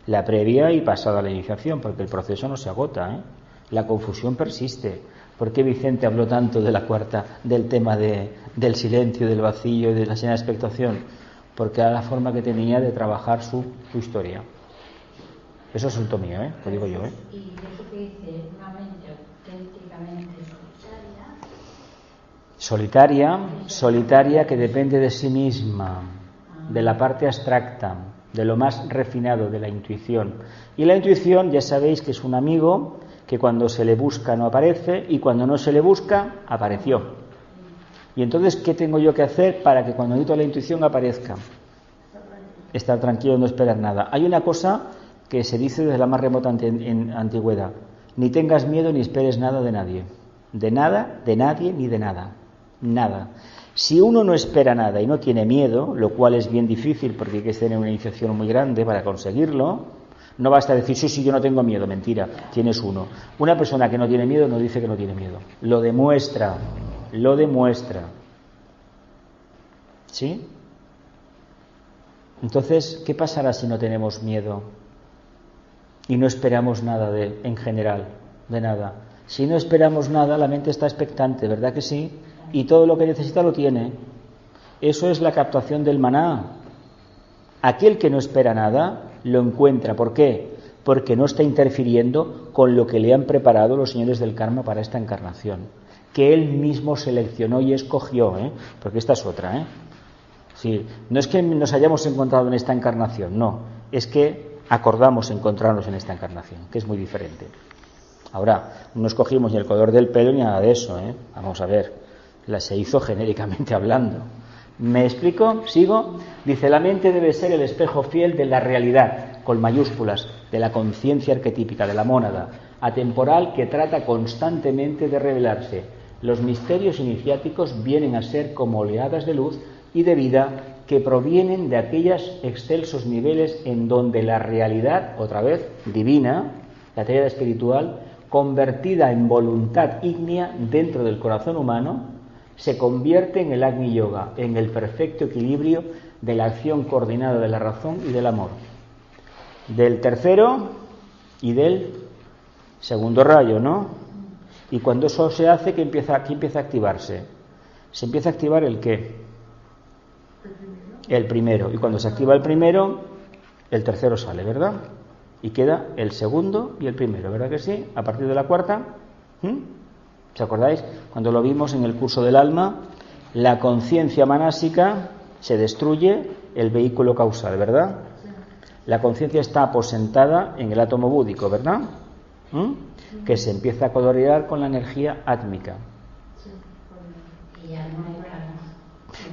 la previa y pasada la iniciación, porque el proceso no se agota, ¿eh? La confusión persiste. ¿Por qué Vicente habló tanto de la cuarta, del tema del silencio, del vacío y de la señal de expectación? Porque era la forma que tenía de trabajar su historia. Eso es asunto mío, lo digo yo. Y eso que dice, una mente auténticamente solitaria que depende de sí misma, de la parte abstracta, de lo más refinado de la intuición. Y la intuición, ya sabéis que es un amigo que cuando se le busca no aparece y cuando no se le busca, apareció. Y entonces, ¿qué tengo yo que hacer para que cuando necesito la intuición aparezca? Estar tranquilo, no esperar nada. Hay una cosa que se dice desde la más remota antigüedad: ni tengas miedo ni esperes nada de nadie. De nada, de nadie, ni de nada. Nada. Si uno no espera nada y no tiene miedo, lo cual es bien difícil porque hay que tener una iniciación muy grande para conseguirlo, no basta decir, sí, yo no tengo miedo, mentira, tienes uno. Una persona que no tiene miedo no dice que no tiene miedo, lo demuestra. ¿Sí? Entonces, ¿qué pasará si no tenemos miedo y no esperamos nada en general, de nada? Si no esperamos nada, la mente está expectante, ¿verdad que sí? Y todo lo que necesita lo tiene. Eso es la captación del maná. Aquel que no espera nada lo encuentra. ¿Por qué? Porque no está interfiriendo con lo que le han preparado los señores del karma para esta encarnación, que él mismo seleccionó y escogió, porque esta es otra. Sí, no es que nos hayamos encontrado en esta encarnación, no, es que acordamos encontrarnos en esta encarnación, que es muy diferente. Ahora, no escogimos ni el color del pelo ni nada de eso, Vamos a ver, se hizo genéricamente hablando. ¿Me explico? ¿Sigo? Dice, la mente debe ser el espejo fiel de la realidad, con mayúsculas, de la conciencia arquetípica, de la mónada, atemporal que trata constantemente de revelarse. Los misterios iniciáticos vienen a ser como oleadas de luz y de vida que provienen de aquellos excelsos niveles en donde la realidad, otra vez, divina, la teoría espiritual, convertida en voluntad ígnea dentro del corazón humano, se convierte en el Agni Yoga, en el perfecto equilibrio de la acción coordinada de la razón y del amor. Del tercero y del segundo rayo, ¿no? Y cuando eso se hace, ¿qué empieza a activarse? Se empieza a activar ¿el qué? El primero. Y cuando se activa el primero, el tercero sale, ¿verdad? Y queda el segundo y el primero, ¿verdad que sí? A partir de la cuarta, ¿os acordáis? Cuando lo vimos en el curso del alma, la conciencia manásica se destruye el vehículo causal, ¿verdad? La conciencia está aposentada en el átomo búdico, ¿verdad? Que se empieza a colorear con la energía átmica.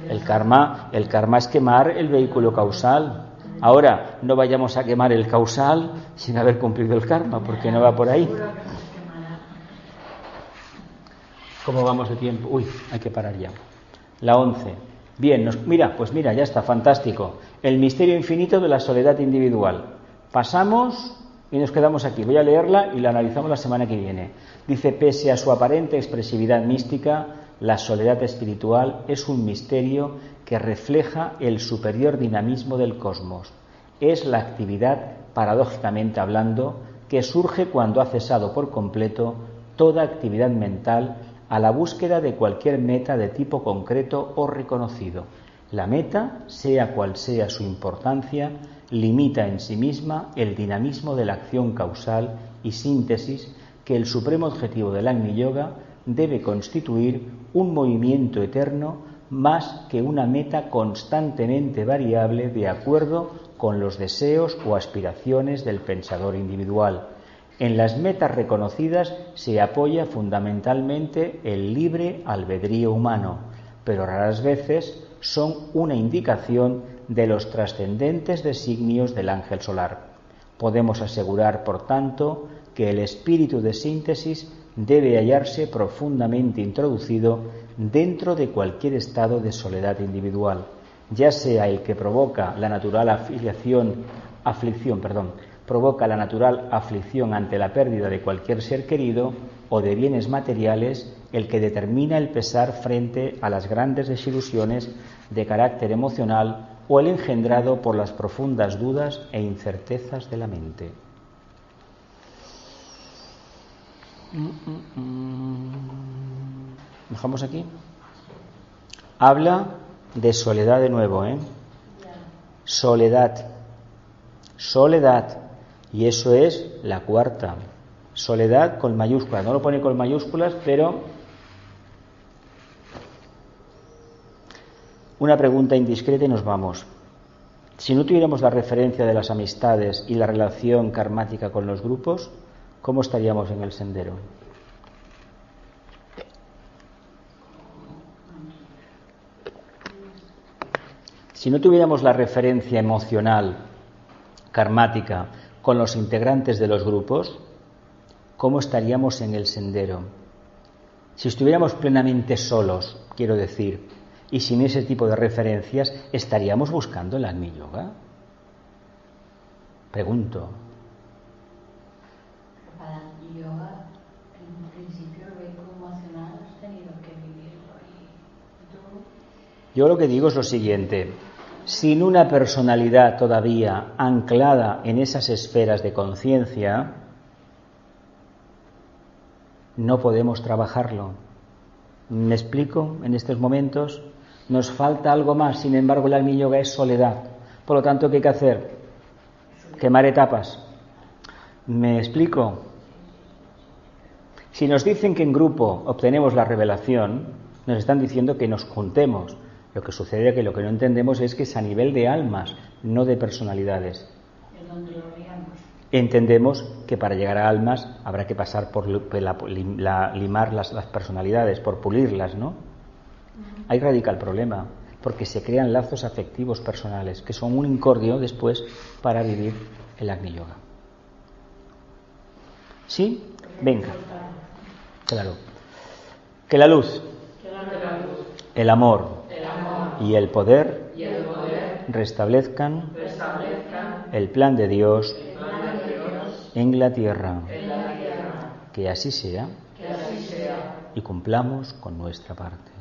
El karma es quemar el vehículo causal. Ahora, no vayamos a quemar el causal sin haber cumplido el karma, porque no va por ahí. ¿Cómo vamos de tiempo? Uy, hay que parar ya. La 11. Bien, mira, ya está, fantástico. El misterio infinito de la soledad individual. Pasamos Y nos quedamos aquí. Voy a leerla y la analizamos la semana que viene. Dice, pese a su aparente expresividad mística, la soledad espiritual es un misterio que refleja el superior dinamismo del cosmos. Es la actividad, paradójicamente hablando, que surge cuando ha cesado por completo toda actividad mental a la búsqueda de cualquier meta de tipo concreto o reconocido. La meta, sea cual sea su importancia, limita en sí misma el dinamismo de la acción causal y síntesis que el supremo objetivo del Agni Yoga debe constituir un movimiento eterno más que una meta constantemente variable de acuerdo con los deseos o aspiraciones del pensador individual. En las metas reconocidas se apoya fundamentalmente el libre albedrío humano, pero raras veces son una indicación de los trascendentes designios del ángel solar. Podemos asegurar, por tanto, que el espíritu de síntesis debe hallarse profundamente introducido dentro de cualquier estado de soledad individual, ya sea el que provoca la natural aflicción ante la pérdida de cualquier ser querido o de bienes materiales, el que determina el pesar frente a las grandes desilusiones de carácter emocional o el engendrado por las profundas dudas e incertezas de la mente. ¿Dejamos aquí? Habla de soledad de nuevo, Soledad. Y eso es la cuarta. Soledad con mayúsculas. No lo pone con mayúsculas, pero una pregunta indiscreta y nos vamos. Si no tuviéramos la referencia de las amistades y la relación karmática con los grupos, ¿cómo estaríamos en el sendero? Si no tuviéramos la referencia emocional karmática con los integrantes de los grupos, ¿cómo estaríamos en el sendero? Si estuviéramos plenamente solos, quiero decir, y sin ese tipo de referencias, ¿estaríamos buscando el Agni Yoga? Pregunto. Para el yoga, en principio, el vehículo emocional has tenido que vivirlo. ¿Y tú? Yo lo que digo es lo siguiente. Sin una personalidad todavía anclada en esas esferas de conciencia, no podemos trabajarlo. ¿Me explico? En estos momentos nos falta algo más. Sin embargo, el Agni Yoga es soledad. Por lo tanto, ¿qué hay que hacer? Quemar etapas. ¿Me explico? Si nos dicen que en grupo obtenemos la revelación, nos están diciendo que nos juntemos. Lo que sucede es que lo que no entendemos es que es a nivel de almas, no de personalidades. ¿De dónde lo veíamos? Entendemos que para llegar a almas habrá que pasar por limar las personalidades, por pulirlas, ¿no? Ahí radica el problema, porque se crean lazos afectivos personales que son un incordio después para vivir el Agni Yoga. ¿Sí? Venga. Claro. Que la luz, el amor y el poder restablezcan el plan de Dios en la tierra. Que así sea y cumplamos con nuestra parte.